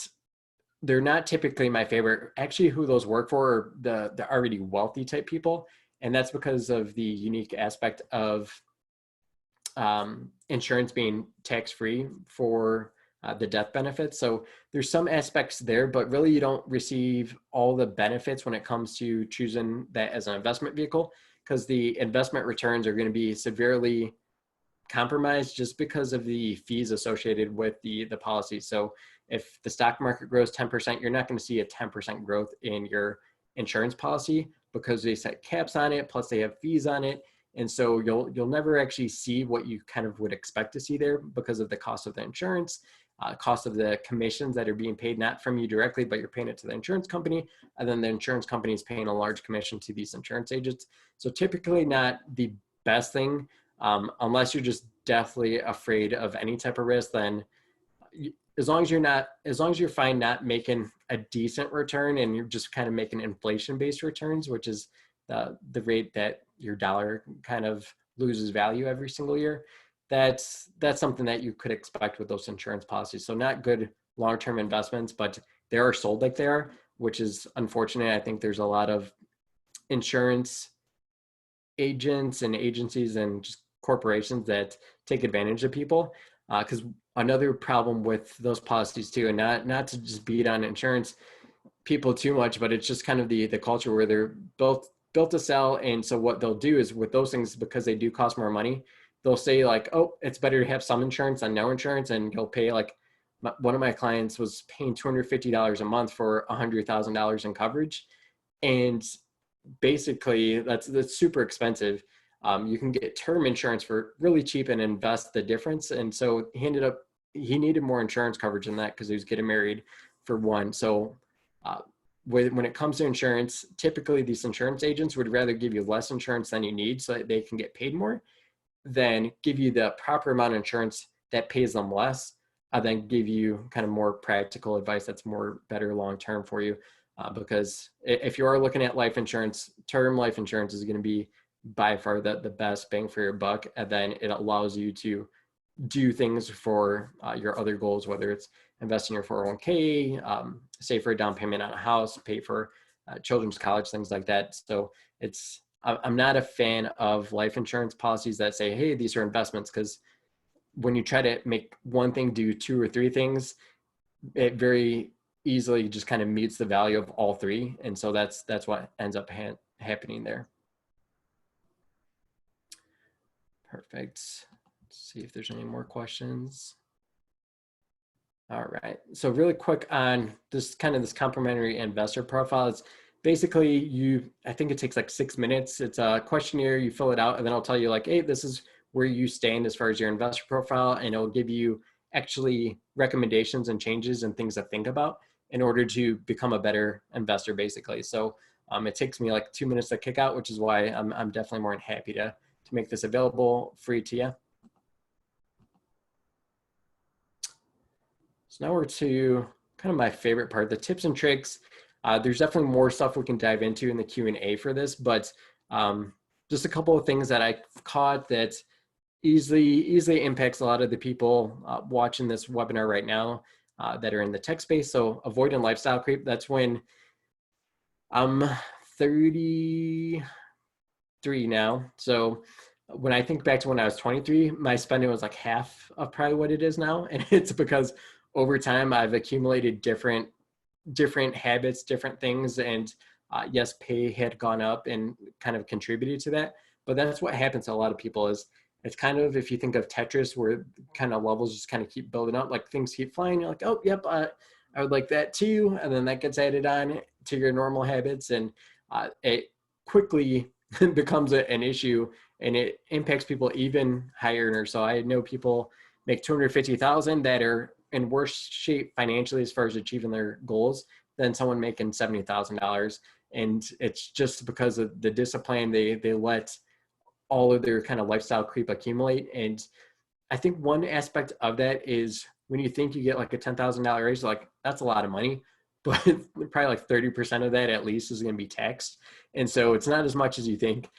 they're not typically my favorite. Actually, who those work for are the already wealthy type people. And that's because of the unique aspect of insurance being tax-free for the death benefits. So there's some aspects there, but really you don't receive all the benefits when it comes to choosing that as an investment vehicle, because the investment returns are going to be severely compromised just because of the fees associated with the policy. So if the stock market grows 10%, you're not going to see a 10% growth in your insurance policy because they set caps on it, plus they have fees on it. And so you'll never actually see what you kind of would expect to see there because of the cost of the insurance, cost of the commissions that are being paid not from you directly, but you're paying it to the insurance company, and then the insurance company is paying a large commission to these insurance agents. So typically not the best thing, unless you're just deathly afraid of any type of risk. Then as long as you're fine not making a decent return and you're just kind of making inflation-based returns, which is the rate that your dollar kind of loses value every single year, that's something that you could expect with those insurance policies. So not good long-term investments, but they are sold like they are, which is unfortunate. I think there's a lot of insurance agents and agencies and just corporations that take advantage of people, because another problem with those policies too, and not to just beat on insurance people too much, but it's just kind of the culture where they're both built to sell. And so what they'll do is with those things, because they do cost more money, they'll say like, oh, it's better to have some insurance than no insurance. And you'll pay like, one of my clients was paying $250 a month for $100,000 in coverage. And basically that's super expensive. You can get term insurance for really cheap and invest the difference. And so he needed more insurance coverage than that because he was getting married for one. So when it comes to insurance, typically these insurance agents would rather give you less insurance than you need so that they can get paid more than give you the proper amount of insurance that pays them less, then give you kind of more practical advice that's more better long-term for you. Because if you are looking at life insurance, term life insurance is going to be by far the best bang for your buck. And then it allows you to do things for your other goals, whether it's invest in your 401k, save for a down payment on a house, pay for children's college, things like that. So I'm not a fan of life insurance policies that say, hey, these are investments, because when you try to make one thing do two or three things, it very easily just kind of mutes the value of all three. And so that's what ends up happening there. Perfect. Let's see if there's any more questions. All right. So really quick on this complimentary investor profile. It's basically I think it takes like 6 minutes. It's a questionnaire, you fill it out, and then I'll tell you like, hey, this is where you stand as far as your investor profile. And it'll give you actually recommendations and changes and things to think about in order to become a better investor, basically. So it takes me like 2 minutes to kick out, which is why I'm definitely more than happy to make this available free to you. So now we're to kind of my favorite part, the tips and tricks. There's definitely more stuff we can dive into in the Q&A for this, but just a couple of things that I caught that easily impacts a lot of the people watching this webinar right now that are in the tech space. So avoiding lifestyle creep, that's when I'm 30, 23 now. So when I think back to when I was 23, my spending was like half of probably what it is now. And it's because over time I've accumulated different habits, different things. And yes, pay had gone up and kind of contributed to that. But that's what happens to a lot of people is it's kind of, if you think of Tetris, where kind of levels just kind of keep building up, like things keep flying. You're like, oh, yep, I would like that too. And then that gets added on to your normal habits. And it quickly becomes an issue, and it impacts people even higher. So I know people make 250,000 that are in worse shape financially as far as achieving their goals than someone making $70,000. And it's just because of the discipline they let all of their kind of lifestyle creep accumulate. And I think one aspect of that is when you think you get like a $10,000 raise, like that's a lot of money, but probably like 30% of that at least is going to be taxed. And so it's not as much as you think.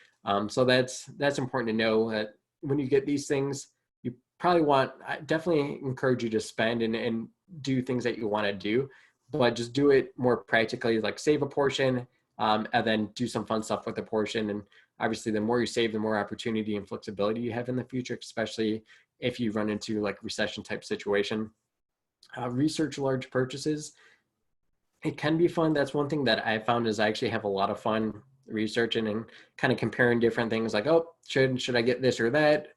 So that's important to know that when you get these things, you probably want, I definitely encourage you to spend and do things that you want to do, but just do it more practically, like save a portion, and then do some fun stuff with the portion. And obviously the more you save, the more opportunity and flexibility you have in the future, especially if you run into like recession type situation. Research large purchases. It can be fun. That's one thing that I found is I actually have a lot of fun researching and kind of comparing different things like, oh, should I get this or that?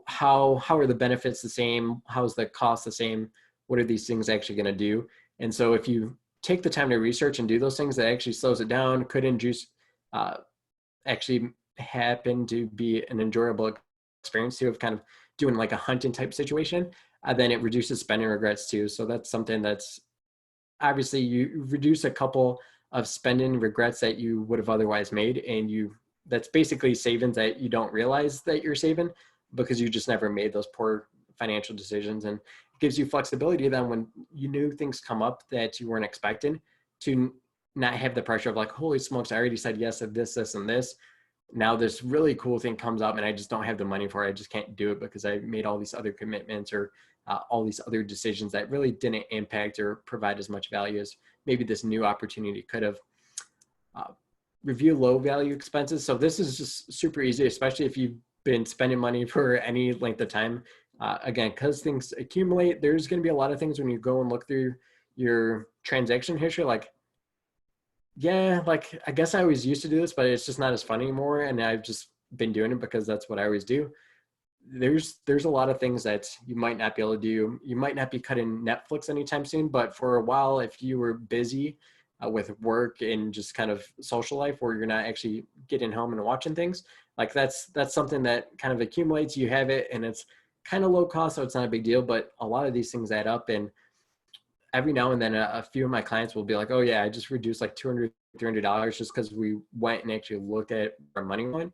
How are the benefits the same? How's the cost the same? What are these things actually going to do? And so if you take the time to research and do those things, that actually slows it down, could induce uh, actually happen to be an enjoyable experience too, of kind of doing like a hunting type situation. Then it reduces spending regrets too. So that's something that's obviously you reduce a couple of spending regrets that you would have otherwise made. And that's basically savings that you don't realize that you're saving because you just never made those poor financial decisions. And it gives you flexibility then when you knew things come up that you weren't expecting to not have the pressure of like, holy smokes, I already said yes to this, and this. Now this really cool thing comes up and I just don't have the money for it. I just can't do it because I made all these other commitments or all these other decisions that really didn't impact or provide as much value as maybe this new opportunity could have. Uh, Review low value expenses. So this is just super easy, especially if you've been spending money for any length of time. Again, because things accumulate, there's going to be a lot of things when you go and look through your transaction history, like, yeah, like I guess I always used to do this, but it's just not as fun anymore. And I've just been doing it because that's what I always do. There's a lot of things that you might not be able to do. You might not be cutting Netflix anytime soon, but for a while, if you were busy with work and just kind of social life where you're not actually getting home and watching things, like that's something that kind of accumulates. You have it and it's kind of low cost, so it's not a big deal, but a lot of these things add up. And every now and then a few of my clients will be like, oh yeah, I just reduced like $200, $300 just because we went and actually looked at our money one.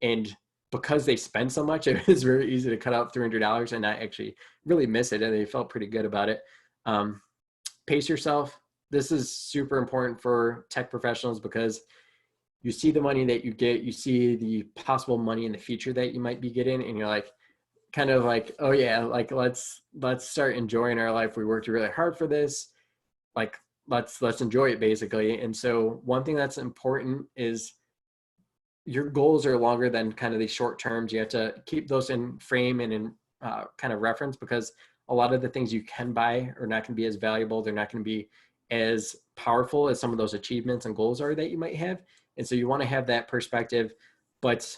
And because they spend so much, it was very easy to cut out $300 and not actually really miss it. And they felt pretty good about it. Pace yourself. This is super important for tech professionals because you see the money that you get, you see the possible money in the future that you might be getting, and you're like, kind of like, oh yeah, like let's start enjoying our life. We worked really hard for this. Like let's enjoy it basically. And so one thing that's important is your goals are longer than kind of these short terms. You have to keep those in frame and in kind of reference because a lot of the things you can buy are not going to be as valuable. They're not going to be as powerful as some of those achievements and goals are that you might have. And so you want to have that perspective, but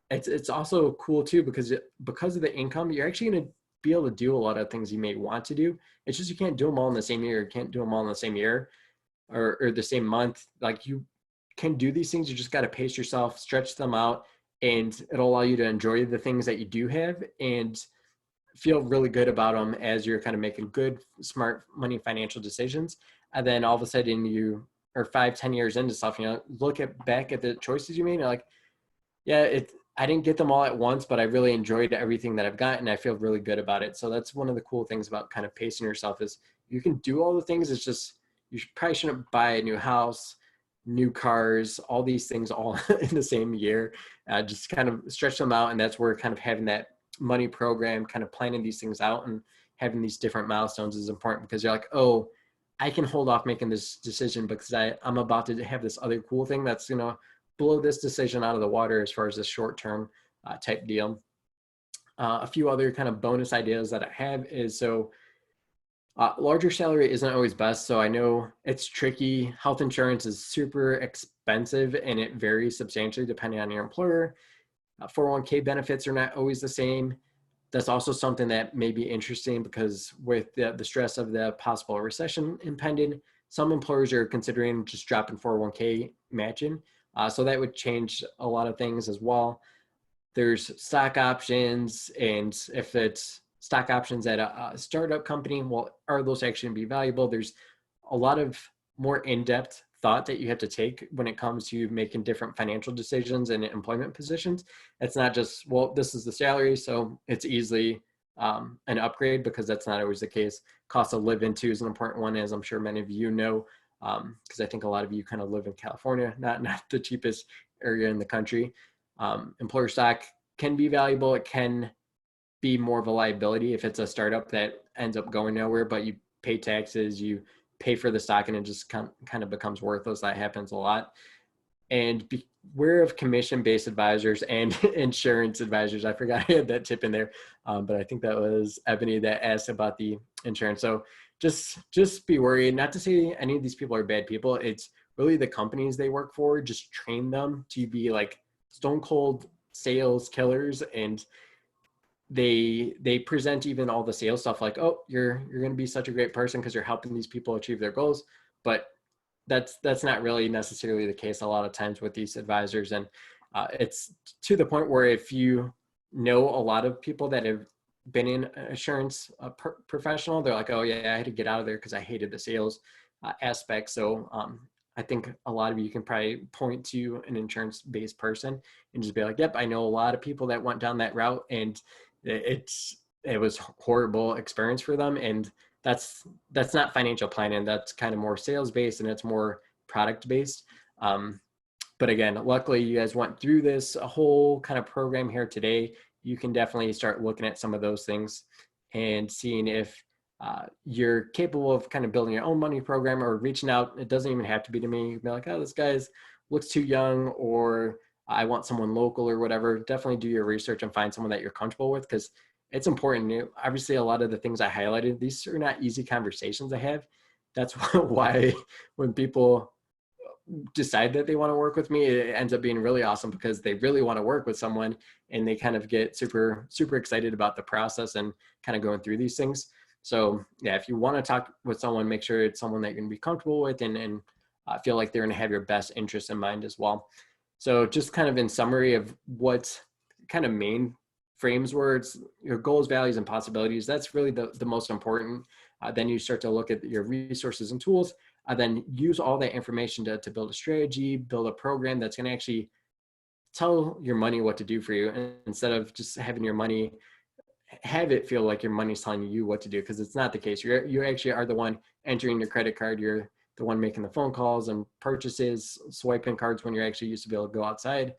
it's also cool too because of the income, you're actually going to be able to do a lot of things you may want to do. It's just you can't do them all in the same year. You can't do them all in the same year or the same month. Like you can do these things. You just got to pace yourself, stretch them out, and it'll allow you to enjoy the things that you do have and feel really good about them as you're kind of making good, smart money financial decisions. And then all of a sudden you are 5-10 years into stuff, look back at the choices you made and you're like, yeah, I didn't get them all at once, but I really enjoyed everything that I've gotten. I feel really good about it. So that's one of the cool things about kind of pacing yourself is you can do all the things. It's just, probably shouldn't buy a new house, new cars, all these things all in the same year. Just kind of stretch them out. And that's where kind of having that money program, kind of planning these things out and having these different milestones is important because you're like, oh, I can hold off making this decision because I'm about to have this other cool thing that's, blow this decision out of the water as far as the short-term type deal. A few other kind of bonus ideas that I have is, so larger salary isn't always best. So I know it's tricky. Health insurance is super expensive and it varies substantially depending on your employer. 401k benefits are not always the same. That's also something that may be interesting because with the stress of the possible recession impending, some employers are considering just dropping 401k matching. So that would change a lot of things as well. There's stock options, and if it's stock options at a startup company, well, are those actually going to be valuable? There's a lot of more in-depth thought that you have to take when it comes to making different financial decisions and employment positions. It's not just, well, this is the salary, so it's easily an upgrade, because that's not always the case. Cost of living too is an important one, as I'm sure many of you know, because I think a lot of you kind of live in California, not the cheapest area in the country. Employer stock can be valuable. It can be more of a liability if it's a startup that ends up going nowhere, but you pay taxes, you pay for the stock, and it just kind of becomes worthless. That happens a lot. And beware of commission-based advisors and insurance advisors. I forgot I had that tip in there, but I think that was Ebony that asked about the insurance. So just be worried. Not to say any of these people are bad people. It's really the companies they work for. Just train them to be like stone cold sales killers, and they present even all the sales stuff like, oh, you're going to be such a great person because you're helping these people achieve their goals. But that's not really necessarily the case a lot of times with these advisors. And it's to the point where if you know a lot of people that have been in insurance professional, they're like, oh yeah, I had to get out of there because I hated the sales aspect. So I think a lot of you can probably point to an insurance-based person and just be like, yep, I know a lot of people that went down that route, and it was horrible experience for them. And that's not financial planning. That's kind of more sales based, and it's more product based. But again, luckily you guys went through this a whole kind of program here today. You can definitely start looking at some of those things and seeing if you're capable of kind of building your own money program, or reaching out. It doesn't even have to be to me. You can be like, oh, this guy's looks too young, or I want someone local or whatever. Definitely do your research and find someone that you're comfortable with, because it's important. Obviously, a lot of the things I highlighted, these are not easy conversations I have. That's why when people decide that they want to work with me, it ends up being really awesome, because they really want to work with someone, and they kind of get super excited about the process and kind of going through these things. So yeah, if you want to talk with someone, make sure it's someone that you're going to be comfortable with, and feel like they're going to have your best interest in mind as well. So just kind of in summary of what kind of main frames were, it's your goals, values, and possibilities. That's really the most important. Then you start to look at your resources and tools, then use all that information to build a strategy, build a program that's going to actually tell your money what to do for you, and instead of just having your money have it feel like your money's telling you what to do, because it's not the case. You actually are the one entering your credit card. You're the one making the phone calls and purchases, swiping cards when you're actually used to be able to go outside.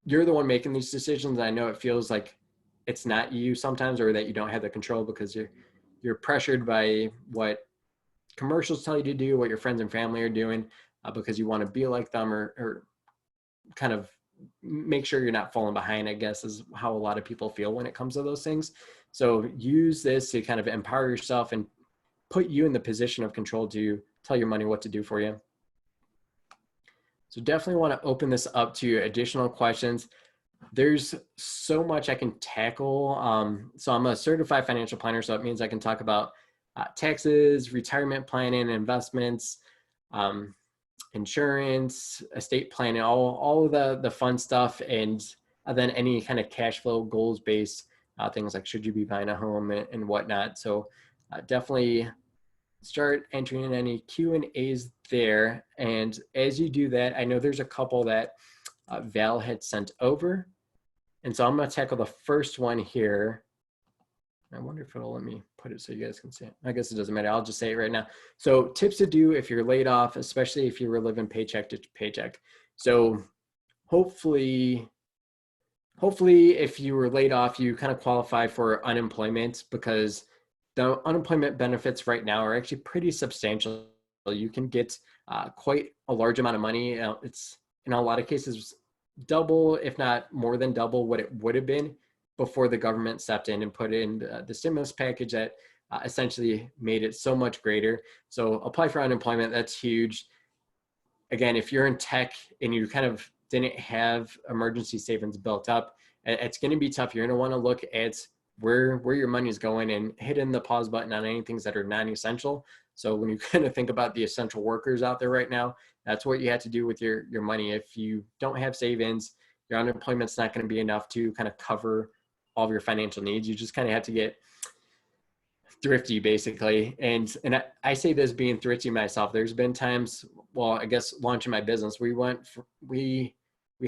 You're the one making these decisions. I know it feels like it's not you sometimes, or that you don't have the control because you're pressured by what commercials tell you to do, what your friends and family are doing, because you want to be like them, or kind of make sure you're not falling behind, I guess, is how a lot of people feel when it comes to those things. So use this to kind of empower yourself and put you in the position of control to tell your money what to do for you. So definitely want to open this up to additional questions. There's so much I can tackle. So I'm a certified financial planner, so it means I can talk about taxes, retirement planning, investments, insurance, estate planning, all of the fun stuff, and then any kind of cash flow goals based things like should you be buying a home and whatnot. So definitely start entering in any Q&As there. And as you do that, I know there's a couple that Val had sent over. And so I'm going to tackle the first one here. I wonder if it'll let me put it so you guys can see it. I guess it doesn't matter. I'll just say it right now. So tips to do if you're laid off, especially if you were living paycheck to paycheck. So hopefully if you were laid off, you kind of qualify for unemployment, because the unemployment benefits right now are actually pretty substantial. You can get quite a large amount of money. It's in a lot of cases double, if not more than double what it would have been before the government stepped in and put in the stimulus package that essentially made it so much greater. So apply for unemployment, that's huge. Again, if you're in tech and you kind of didn't have emergency savings built up, it's going to be tough. You're going to want to look at where your money is going and hitting the pause button on any things that are non-essential. So when you kind of think about the essential workers out there right now, that's what you have to do with your money. If you don't have savings, your unemployment's not going to be enough to kind of cover all of your financial needs. You just kind of have to get thrifty basically. And I say this being thrifty myself. There's been times, well, I guess launching my business, we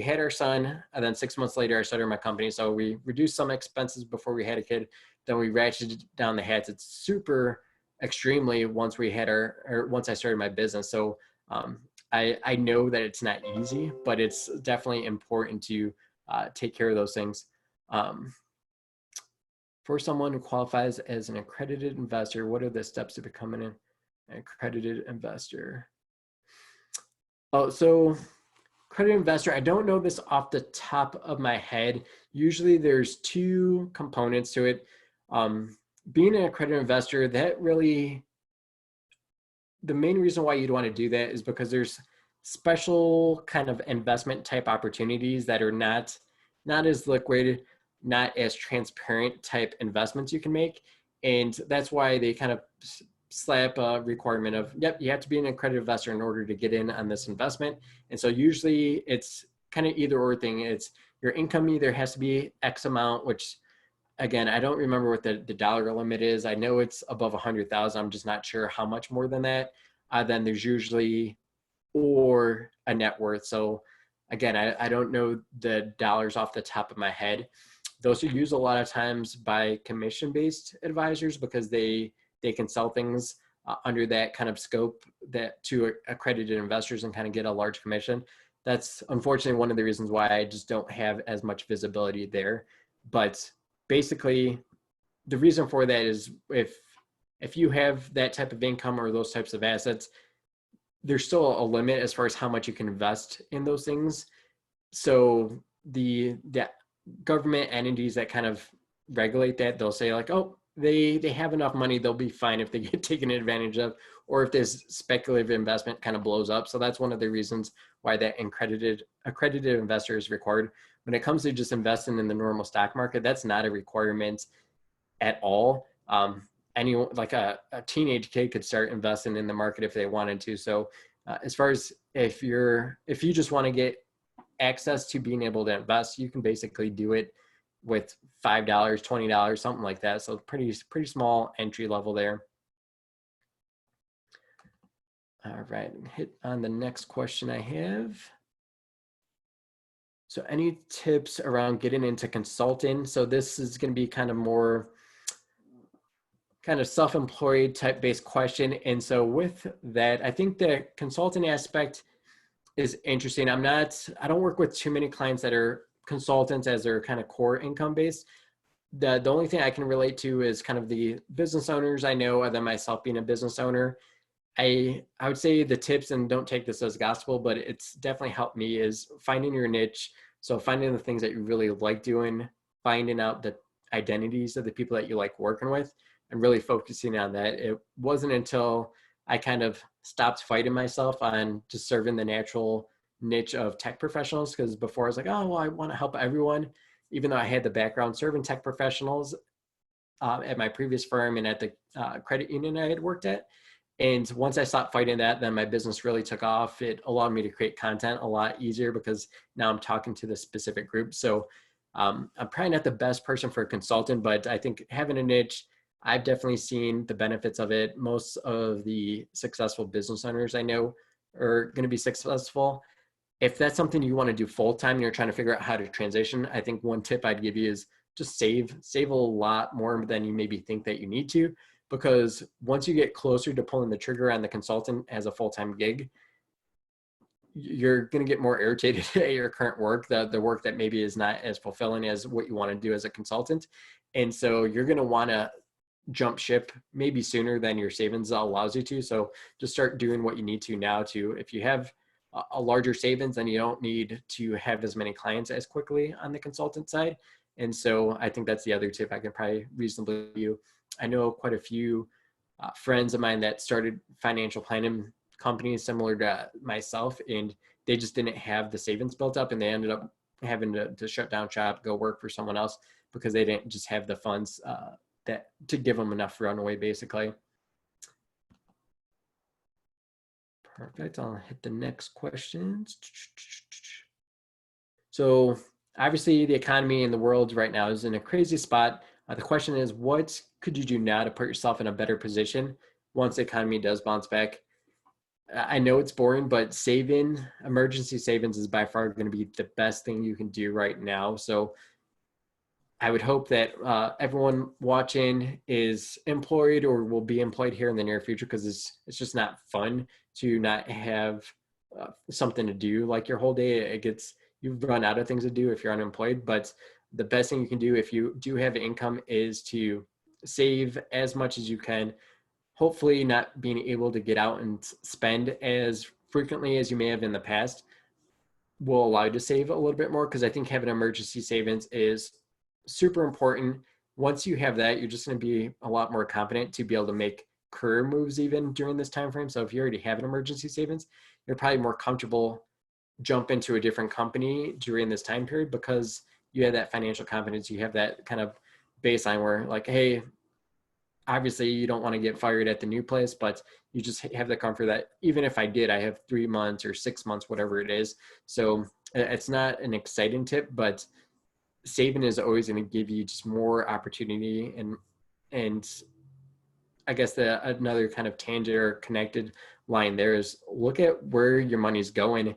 had our son, and then 6 months later I started my company. So we reduced some expenses before we had a kid, then we ratcheted down the hats. It's super extremely once I started my business. So I know that it's not easy, but it's definitely important to take care of those things. For someone who qualifies as an accredited investor, what are the steps to becoming an accredited investor? Oh, so accredited investor, I don't know this off the top of my head. Usually there's two components to it. Being an accredited investor, that really, the main reason why you'd want to do that is because there's special kind of investment type opportunities that are not as liquid, not as transparent type investments you can make. And that's why they kind of slap a requirement of, yep, you have to be an accredited investor in order to get in on this investment. And so usually it's kind of either or thing. It's your income either has to be X amount, which again, I don't remember what the dollar limit is. I know it's above 100,000. I'm just not sure how much more than that. Then there's usually, or a net worth. So again, I don't know the dollars off the top of my head. Those are used a lot of times by commission-based advisors because they can sell things under that kind of scope that to accredited investors and kind of get a large commission. That's unfortunately one of the reasons why I just don't have as much visibility there. But basically, the reason for that is if you have that type of income or those types of assets, there's still a limit as far as how much you can invest in those things. So the government entities that kind of regulate that, they'll say like, oh, they have enough money, they'll be fine if they get taken advantage of, or if this speculative investment kind of blows up. So that's one of the reasons why that accredited investor is required. When it comes to just investing in the normal stock market, that's not a requirement at all. Anyone, like a teenage kid could start investing in the market if they wanted to. So as far as if you just want to get access to being able to invest, you can basically do it with $5, $20, something like that. So pretty small entry level there. All right, hit on the next question I have. So any tips around getting into consulting? So this is going to be kind of more kind of self-employed type based question. And so with that, I think the consulting aspect is interesting. I don't work with too many clients that are consultants as their kind of core income base. The only thing I can relate to is kind of the business owners I know, other than myself being a business owner. I would say the tips, and don't take this as gospel, but it's definitely helped me, is finding your niche. So finding the things that you really like doing, finding out the identities of the people that you like working with, and really focusing on that. It wasn't until I kind of stopped fighting myself on just serving the natural niche of tech professionals, because before I was like, oh, well, I want to help everyone, even though I had the background serving tech professionals at my previous firm and at the credit union I had worked at. And once I stopped fighting that, then my business really took off. It allowed me to create content a lot easier because now I'm talking to the specific group. So I'm probably not the best person for a consultant, but I think having a niche, I've definitely seen the benefits of it. Most of the successful business owners I know are going to be successful. If that's something you want to do full time and you're trying to figure out how to transition, I think one tip I'd give you is just save a lot more than you maybe think that you need to. Because once you get closer to pulling the trigger on the consultant as a full-time gig, you're going to get more irritated at your current work, the work that maybe is not as fulfilling as what you want to do as a consultant. And so you're going to want to jump ship maybe sooner than your savings allows you to. So just start doing what you need to now to, if you have a larger savings, then you don't need to have as many clients as quickly on the consultant side. And so I think that's the other tip I can probably reasonably give you. I know quite a few friends of mine that started financial planning companies similar to myself, and they just didn't have the savings built up, and they ended up having to shut down shop, go work for someone else because they didn't just have the funds that to give them enough runway, basically. Perfect. I'll hit the next questions. So obviously the economy in the world right now is in a crazy spot. The question is, what could you do now to put yourself in a better position once the economy does bounce back? I know it's boring, but emergency savings is by far going to be the best thing you can do right now. So I would hope that everyone watching is employed or will be employed here in the near future, because it's just not fun to not have something to do like your whole day. You've run out of things to do if you're unemployed. But the best thing you can do if you do have income is to save as much as you can. Hopefully, not being able to get out and spend as frequently as you may have in the past will allow you to save a little bit more, because I think having emergency savings is super important. Once you have that, you're just going to be a lot more confident to be able to make career moves even during this time frame. So if you already have an emergency savings, you're probably more comfortable jump into a different company during this time period, because you have that financial confidence. You have that kind of baseline where, like, hey, obviously you don't want to get fired at the new place, but you just have the comfort that even if I did, I have 3 months or 6 months, whatever it is. So it's not an exciting tip, but saving is always going to give you just more opportunity. And I guess another kind of tangent or connected line there is, look at where your money's going.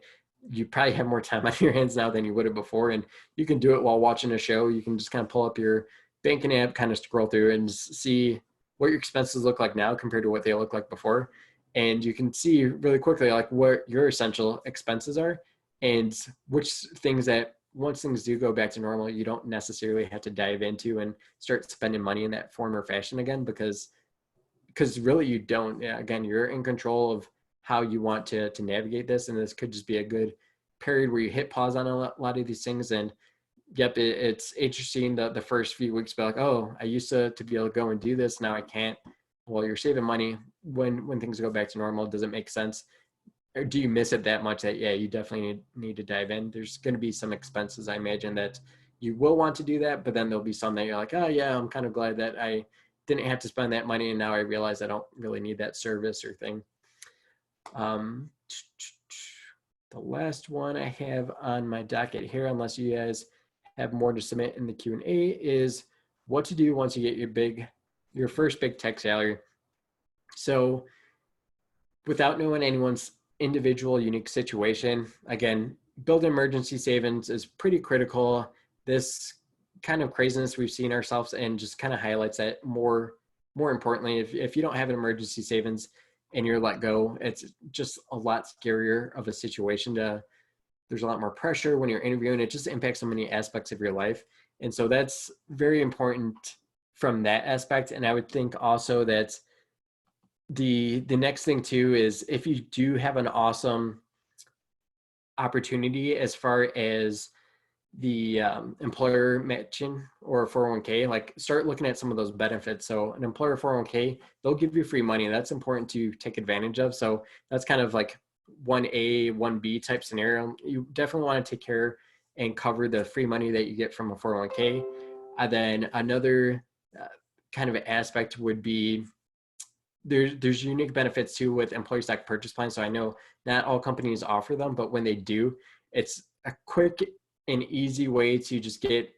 You probably have more time on your hands now than you would have before, and you can do it while watching a show. You can just kind of pull up your banking app, kind of scroll through and see what your expenses look like now compared to what they look like before. And you can see really quickly like what your essential expenses are, and which things that once things do go back to normal, you don't necessarily have to dive into and start spending money in that form or fashion again, because really you don't. Yeah, again, you're in control of how you want to navigate this, and this could just be a good period where you hit pause on a lot of these things. And yep, it's interesting that the first few weeks be like, oh, I used to be able to go and do this, now I can't. Well, you're saving money. When things go back to normal, does it make sense? Or do you miss it that much that, yeah, you definitely need to dive in? There's going to be some expenses, I imagine, that you will want to do that, but then there'll be some that you're like, oh yeah, I'm kind of glad that I didn't have to spend that money, and now I realize I don't really need that service or thing. The last one I have on my docket here, unless you guys have more to submit in the Q&A, is what to do once you get your first big tech salary. So without knowing anyone's individual unique situation, again, building emergency savings is pretty critical. This kind of craziness we've seen ourselves in just kind of highlights that more importantly, if you don't have an emergency savings and you're let go, it's just a lot scarier of a situation. There's a lot more pressure when you're interviewing. It just impacts so many aspects of your life. And so that's very important from that aspect. And I would think also that the next thing too is, if you do have an awesome opportunity as far as the employer matching or 401k, like start looking at some of those benefits. So an employer 401k, they'll give you free money, and that's important to take advantage of. So that's kind of like 1A, 1B type scenario. You definitely want to take care and cover the free money that you get from a 401k. And then another kind of aspect would be, there's unique benefits too with employee stock purchase plans. So I know not all companies offer them, but when they do, it's a quick and easy way to just get,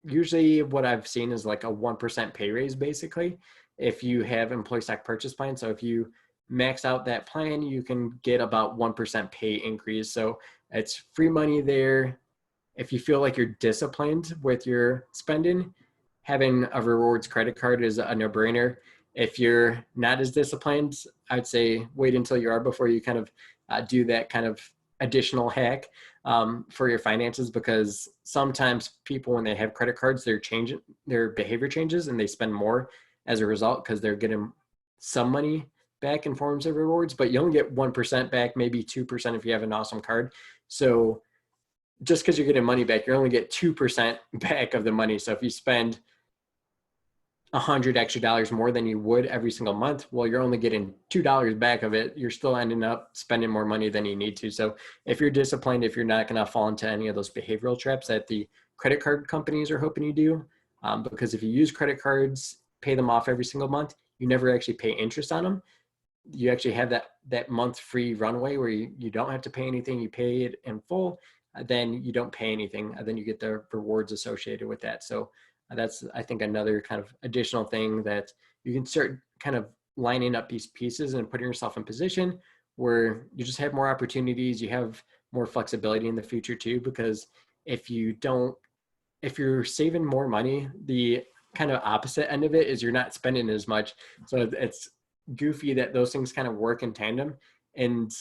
usually what I've seen is like a 1% pay raise basically, if you have employee stock purchase plan. So if you max out that plan, you can get about 1% pay increase. So it's free money there. If you feel like you're disciplined with your spending, having a rewards credit card is a no-brainer. If you're not as disciplined, I'd say wait until you are before you kind of do that kind of additional hack for your finances, because sometimes people, when they have credit cards, their behavior changes and they spend more as a result, because they're getting some money back in forms of rewards, but you only get 1% back, maybe 2% if you have an awesome card. So just because you're getting money back, you only get 2% back of the money. So if you spend $100 extra more than you would every single month, well, you're only getting $2 back of it. You're still ending up spending more money than you need to. So if you're disciplined, if you're not going to fall into any of those behavioral traps that the credit card companies are hoping you do, because if you use credit cards, pay them off every single month, you never actually pay interest on them. You actually have that month free runway where you don't have to pay anything. You pay it in full, then you don't pay anything, and then you get the rewards associated with that. So that's, I think, another kind of additional thing that you can start kind of lining up these pieces and putting yourself in position where you just have more opportunities. You have more flexibility in the future too, because if you're saving more money, the kind of opposite end of it is you're not spending as much. So it's goofy that those things kind of work in tandem, and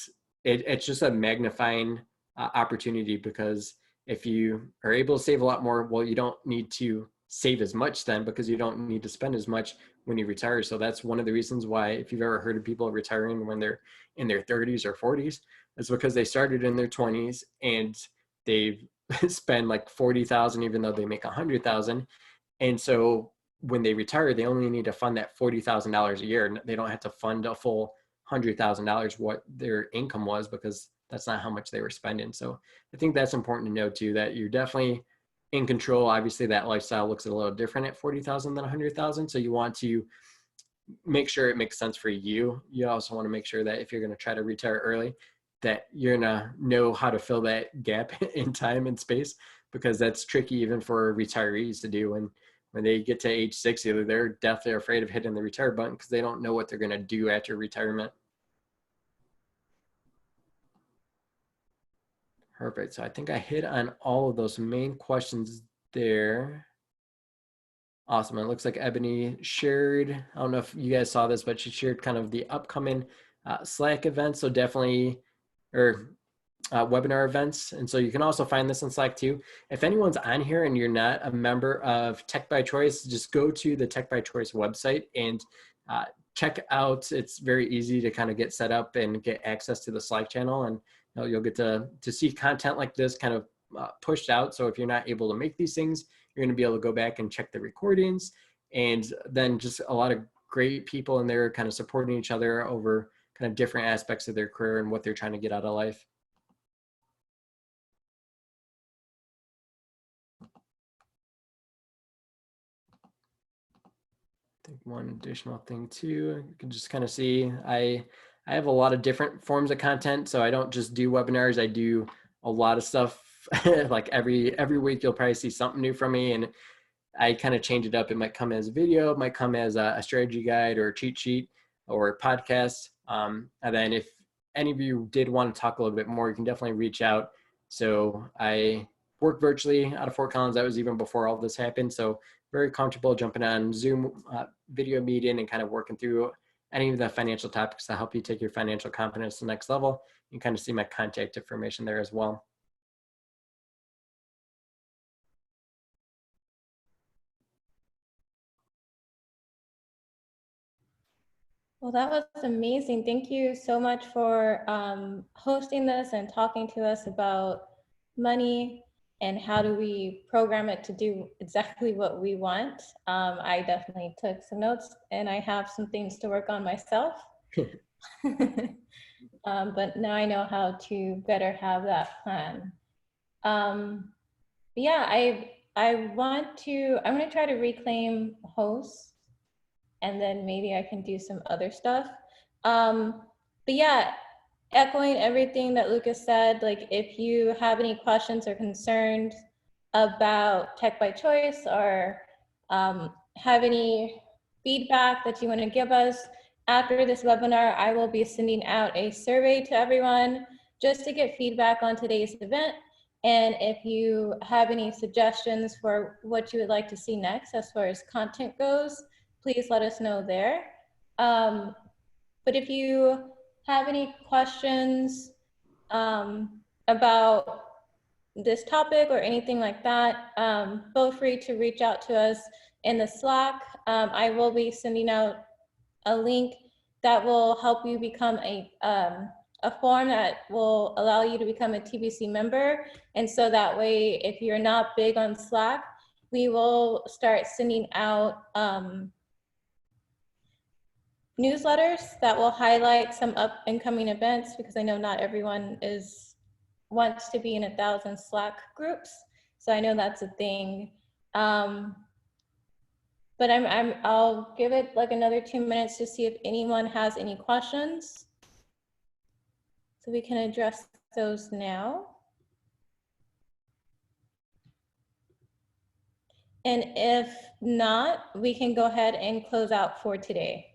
it's just a magnifying opportunity, because if you are able to save a lot more, well, you don't need to save as much then, because you don't need to spend as much when you retire. So that's one of the reasons why, if you've ever heard of people retiring when they're in their 30s or 40s, it's because they started in their 20s and they've spend like 40,000 even though they make 100,000, and so when they retire they only need to fund that $40,000 a year. They don't have to fund a full $100,000 what their income was, because that's not how much they were spending. So I think that's important to know too, that you're definitely in control. Obviously that lifestyle looks a little different at 40,000 than 100,000, so you want to make sure it makes sense for you. You also want to make sure that if you're going to try to retire early, that you're going to know how to fill that gap in time and space, because that's tricky even for retirees to do. And when they get to age 60, they're definitely afraid of hitting the retire button because they don't know what they're going to do after retirement. Perfect. So I think I hit on all of those main questions there. Awesome. It looks like Ebony shared, I don't know if you guys saw this, but she shared kind of the upcoming Slack events. So definitely, or webinar events. And so you can also find this in Slack too. If anyone's on here and you're not a member of Tech by Choice, just go to the Tech by Choice website and check out. It's very easy to kind of get set up and get access to the Slack channel, and you'll get to see content like this kind of pushed out. So if you're not able to make these things, you're going to be able to go back and check the recordings, and then just a lot of great people in there kind of supporting each other over kind of different aspects of their career and what they're trying to get out of life. I think one additional thing too, you can just kind of see, I have a lot of different forms of content. So I don't just do webinars, I do a lot of stuff. Like every week you'll probably see something new from me, and I kind of change it up. It might come as a video, it might come as a strategy guide or a cheat sheet or a podcast. And then if any of you did want to talk a little bit more, you can definitely reach out. So I work virtually out of Fort Collins. That was even before all this happened. So very comfortable jumping on Zoom video meeting and kind of working through any of the financial topics to help you take your financial confidence to the next level. You can kind of see my contact information there as well. Well, that was amazing. Thank you so much for hosting this and talking to us about money and how do we program it to do exactly what we want. I definitely took some notes and I have some things to work on myself. But now I know how to better have that plan. Yeah, I'm going to try to reclaim hosts, and then maybe I can do some other stuff. But yeah, echoing everything that Lucas said, like if you have any questions or concerns about Tech by Choice, or have any feedback that you want to give us after this webinar, I will be sending out a survey to everyone just to get feedback on today's event. And if you have any suggestions for what you would like to see next as far as content goes, please let us know there. But if you have any questions about this topic or anything like that, feel free to reach out to us in the Slack. I will be sending out a link that will help you become a form that will allow you to become a TBC member. And so that way, if you're not big on Slack, we will start sending out newsletters that will highlight some up and coming events, because I know not everyone wants to be in 1,000 Slack groups. So I know that's a thing. But I'll give it like another 2 minutes to see if anyone has any questions. So we can address those now. And if not, we can go ahead and close out for today.